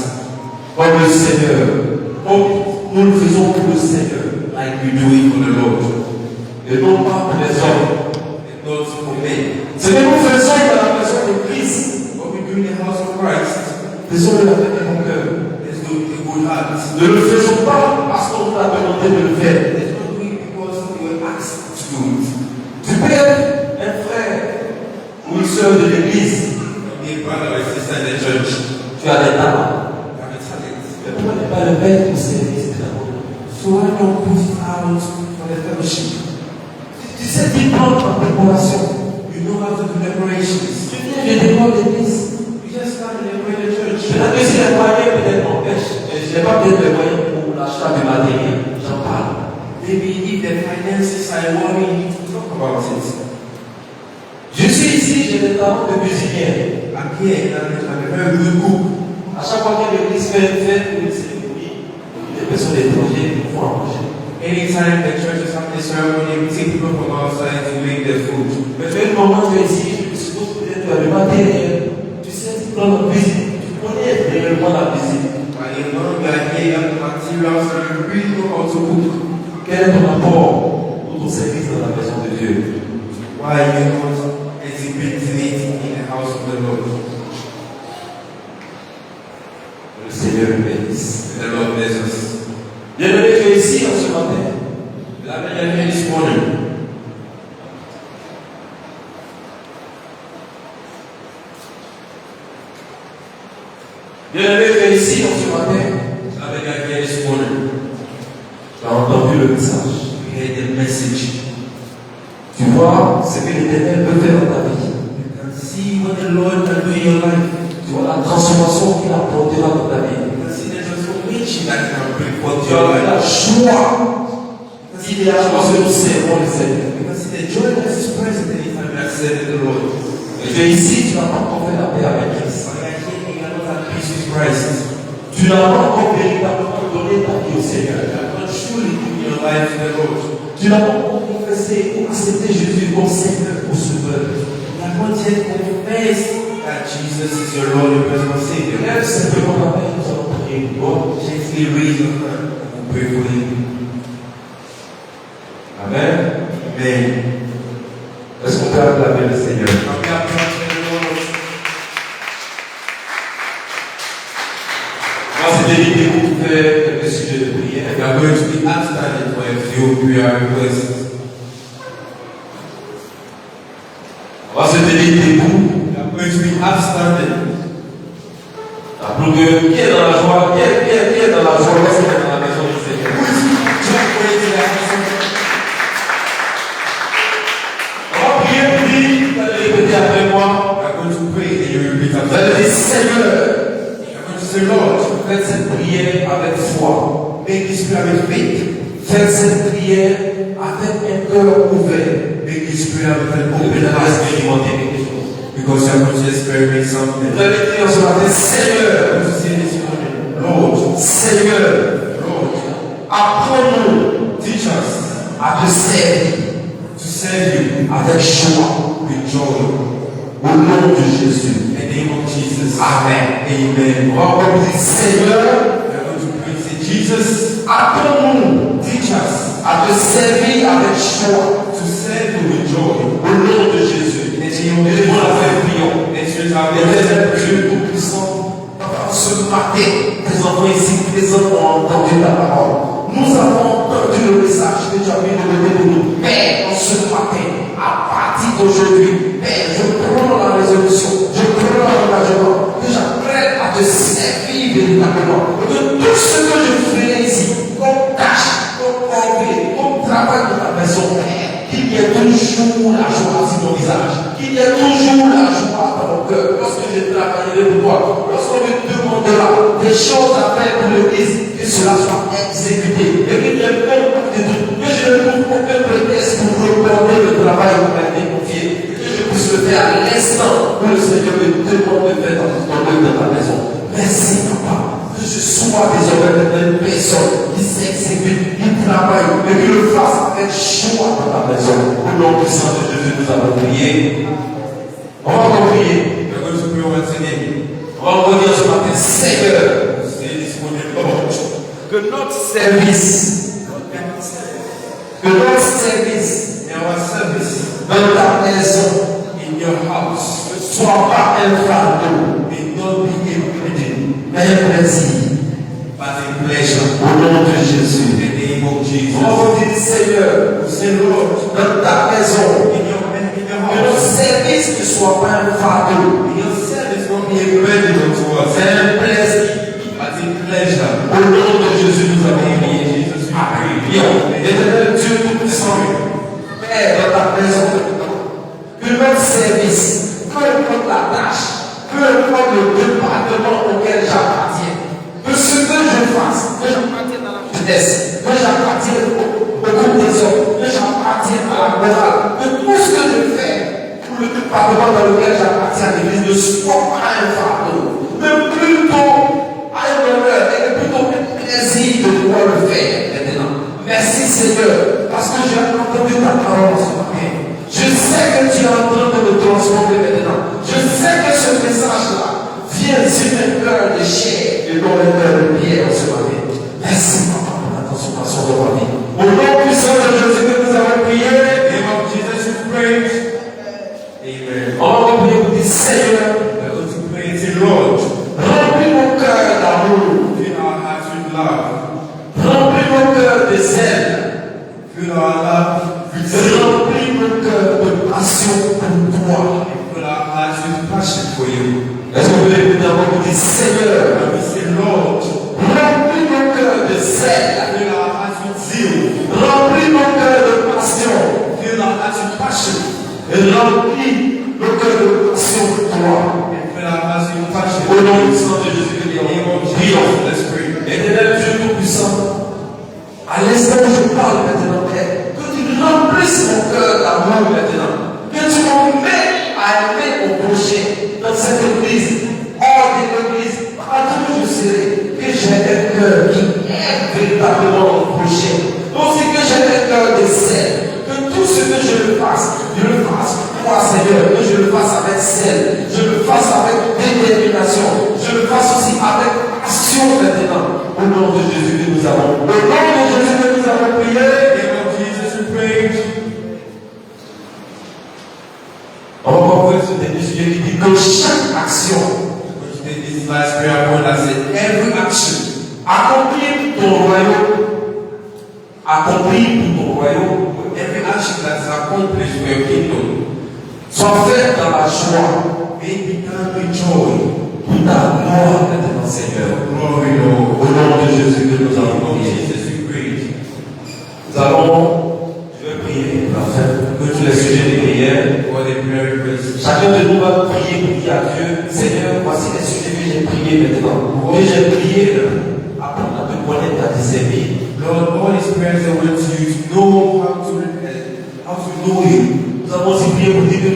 Comme le Seigneur. Nous le faisons pour le Seigneur. Like we do it for the Lord. Et non pas pour les hommes. And not for men. Ce que nous faisons dans la maison de Christ, What we do in the house of Christ, faisons-le avec mon cœur. let's do it with a good heart. Ne le faisons pas parce qu'on nous a demandé de le faire. Let's not do it because we were asked to do it. Tu peux être un frère ou une soeur de l'église. Be a brother or a sister in the church. Tu as des talents. You have a talent. Mais pourquoi ne pas le mettre au service de l'amour? So why not put it out for the fellowship? Tu sais t'y prendre en préparation. You know how to do decorations. Tu viens, je décore l'église. You just start to decorate the church. Peut-être que si les moyens peut-être m'empêchent, je n'ai pas peut-être les moyens pour l'achat du matériel. J'en parle. Maybe if the finances are worrying, you need to talk about it. Je suis ici, j'ai des talents de musicien. I'm here and I'm a very good cook. À chaque fois que l'église fait une fête ou une cérémonie, les personnes étrangères nous font à manger. Anytime the church is having a ceremony, we take people from outside to make the food. Mais tu es un moment, tu es ici, je suppose peut-être tu as le matériel. Tu sais, tu prends la cuisine, tu connais réellement la cuisine. But you know you are here, you have the materials, and you really know how to cook. Quel est ton apport pour ton service dans la maison de Dieu? Why are you not exhibiting it in the house of the Lord? Le Seigneur le bénisse. May the Lord bless us. Bien-aimé, tu es ici en ce matin. Beloved, you are here this morning. Bien-aimé, tu es ici en ce matin. Beloved, you are here this morning. Tu as entendu le message. You heard the message. Tu vois ce que l'Éternel peut faire dans ta vie. You can see what the Lord can do in your life. Tu vois la transformation qu'il apportera dans ta vie. You can see the transformation that can bring forth Tu your as la life. joie idéale lorsque nous servons le Seigneur. You can see the joy that is present anytime you accept the Lord. Et tu es ici, tu n'as pas encore fait la paix avec Christ. But you are here and you are not at peace with Christ. Tu n'as pas encore véritablement donné ta vie au Seigneur. You have not truly given your life to the Lord. Tu n'as pas encore confessé ou accepté Jésus comme Seigneur ou Sauveur. You have not yet confessed that Jesus is your Lord and personal Savior. Lève simplement ta main, nous allons prier pour toi. Gently raise your hand and pray for you. Amen. Amen. Est-ce qu'on peut acclamer le Seigneur? Can we applaud the Lord? Moi, c'était l'idée pour faire quelques sujets de prière. We are going to be outstanding for a few prayer requests. Moi, c'était l'idée pour We are going to be outstanding. pour que qui est dans la joie, qui est dans la joie lorsqu'il est dans la maison du Seigneur. Just pray to the house. On va prier pour dire, vous allez répéter après moi. We are going to pray and you repeat Vous after allez dire, me. Seigneur, We are going to say, Lord, faites cette prière avec foi. make this prayer with faith. Faites cette prière avec un cœur ouvert. Make this prayer with an Vous open allez heart. expérimenter quelque chose. Because you are going to experiment something. Vous allez dire ce matin, Seigneur, going to say this morning, Lord, Seigneur, Lord, apprends-nous teach us à te servir to serve you avec joie. with joy. Au nom de Jésus. In the name of Jesus. Amen. Amen. On va encore dire, Seigneur, We are going to pray. Say, Jesus, apprends-nous teach us à te servir avec joie. to serve you with joy. Au nom de Jésus. In the name of Et pour la faire, Jesus. prions. Let's raise our Éternel voices. Dieu Tout-Puissant, Papa, ce matin, tes enfants ici présents ont entendu ta parole. Nous avons entendu le message que tu as mis de côté de nous. Père, en ce matin, à partir d'aujourd'hui, Père, je prends la résolution, je prends l'engagement que j'apprenne à te servir véritablement. Et que tout ce que je ferai ici, comme tâche, comme envie, comme travail de ta maison, Père, qu'il y ait toujours la joie sur mon visage, qu'il y ait toujours la joie dans mon cœur, lorsque je travaillerai pour toi, lorsqu'on me demandera des choses à faire pour l'Église, que cela soit exécuté, et qu'il n'y ait même pas de doute, que je ne trouve aucun prétexte pour reprendre le travail qui m'a été confié, et que je puisse le faire à l'instant où le Seigneur me demande de faire dans ton œuvre dans ta maison. Merci, Papa. Que je sois désormais une personne qui s'exécute, qui travaille, et qui le fasse avec joie dans ta maison. Au nom puissant de Jésus, nous avons prié. On va encore prier. We are going to pray once again. On va encore dire ce matin, Seigneur, Say this morning, Lord, que notre service, que notre service in our service, dans ta maison in your house, ne soit pas un fardeau, may not be a burden, mais un plaisir. but a pleasure. Au nom de Jésus. In the name of Jesus. On va dire, Seigneur, We say, Lord, dans ta maison, in your que notre house, service ne soit pas un fardeau, may your service not be a burden unto us, c'est un plaisir. but a pleasure. Au nom de Jésus, nous avons prié. Jesus, we pray. Prions. Éternel Dieu Tout-Puissant, Père, dans ta maison, que notre service, peu importe la tâche, peu importe le département auquel j'appartiens, que ce que je fasse, que j'appartienne à la jeunesse, que j'appartienne au groupe des hommes, que j'appartienne à la morale, que tout ce que je fais pour le département dans lequel j'appartiens à l'église ne soit pas un fardeau, mais plutôt un honneur et plutôt un plaisir de pouvoir le faire maintenant. Merci Seigneur, parce que j'ai entendu ta parole ce matin. Je sais que tu es en train de me transformer maintenant. Je sais que ce message-là vient sur un cœur de chair et non un cœur de pierre ce matin. Merci Papa pour la transformation de ma vie. Au nom puissant de Jésus que nous avons prié, In the name of Jesus, we pray. Amen. on va prier pour dire Seigneur, We are going to pray and say, Lord, remplis mon cœur d'amour, fill our hearts with love. remplis mon cœur de zèle. Fill our love with zeal. Remplis mon cœur de passion pour toi. Fill our hearts with passion for you. Est-ce que vous voulez écouter encore pour dire Seigneur, And we say, Lord, remplis mon cœur de zèle, fill our hearts with zeal. remplis mon cœur de passion, Fill our hearts with passion. et remplis mon cœur de passion pour toi. And fill our hearts with passion. Au nom puissant de Jésus, In the name of Jesus, prions. let's pray. Éternel Dieu Tout-Puissant, à l'instant où je parle maintenant, Père, que tu remplisses mon cœur d'amour maintenant, que tu m'emmènes à aimer mon prochain dans cette église, hors de l'église, partout où je serai, que j'ai un cœur qui aime véritablement mon prochain, aussi que j'ai un cœur de zèle, que tout ce que je le fasse pour toi, Seigneur, que je le fasse avec zèle, je le fasse avec détermination, je le fasse aussi avec passion maintenant. Au nom de Jésus que nous avons. Au nom de Jésus que nous avons prié. name of Jesus we pray. On va voir ce dernier sujet qui dit que chaque action Let's take this last prayer point that said every action accomplie pour ton royaume, accomplie pour ton royaume, every action that is accomplished for your kingdom soit faite dans la joie, may be done with joy. pour ta gloire maintenant, Seigneur. Glory, Lord. Au nom de Jésus que nous In the avons name of prié. Jesus we pray. Nous allons, je vais prier pour la fin, que tous les sujets de prière. For the prayer request. Chacun de nous va prier pour dire à Dieu, Seigneur, voici les sujets que j'ai priés maintenant. Que j'ai prié, apprendre à te connaître, à te servir. Lord, all these prayers I want you to know how to know you. Nous avons aussi prié pour dire que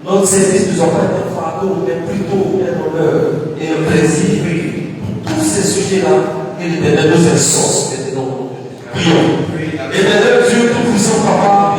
notre service ne soit pas un fardeau, mais plutôt un honneur et un plaisir. Pour tous ces sujets-là, que l'Éternel nous exauce maintenant. Prions. Éternel Dieu Tout-Puissant, Papa,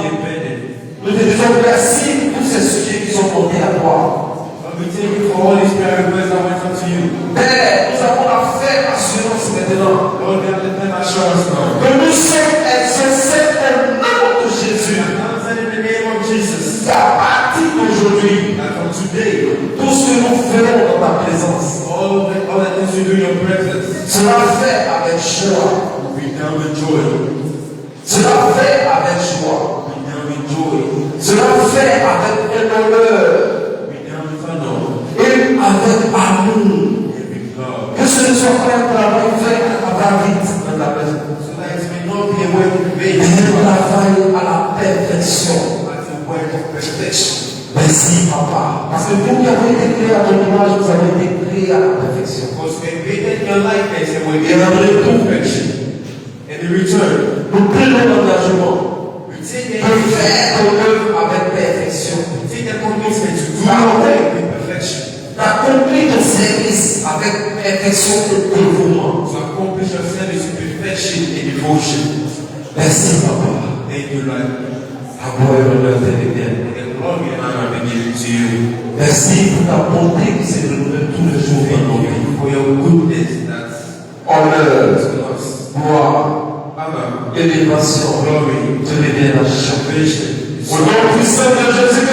nous te disons merci pour ces sujets qui sont portés à toi. Lord, we thank you for all these prayer requests I went up to you. Père, nous avons la ferme assurance maintenant Lord, we have the time assurance now. que nous sommes exaucés au nom de Jésus. I'm saying in the name of Jesus. Qu'à partir d'aujourd'hui, And from today, tout ce que nous ferons dans ta présence all the things you do in your presence sera fait avec joie. will be done with joy. Sera fait avec joie. Will be done with joy. Sera fait avec un honneur Will be done with honor et avec amour. and with love. Que ce ne soit pas un travail fait à va-vite dans ta maison, So that it may not be a work of mais faith, un travail à la perfection. but a work of perfection. Merci, Papa. Parce que nous qui avons été créés à ton image, nous avons été créés à la perfection. Because we created your likeness and we Et gave en you retour, perfection. And in return, nous prenons l'engagement we take de the faire ton œuvre avec perfection, we take the commitment to do your work with perfection. d'accomplir ton service avec perfection et dévouement. To accomplish your service with perfection and devotion. Merci, Papa. Thank you, Lord. La gloire et l'honneur t'est éternel. And the glory and honor be given to you. Merci pour ta bonté qui se renouvelle tous les jours dans nos vies. Thank you for your goodness that's Honneur, to us. gloire, Honor, élévation, glory, te reviennent à chaque salvation. Au nom puissant de Jésus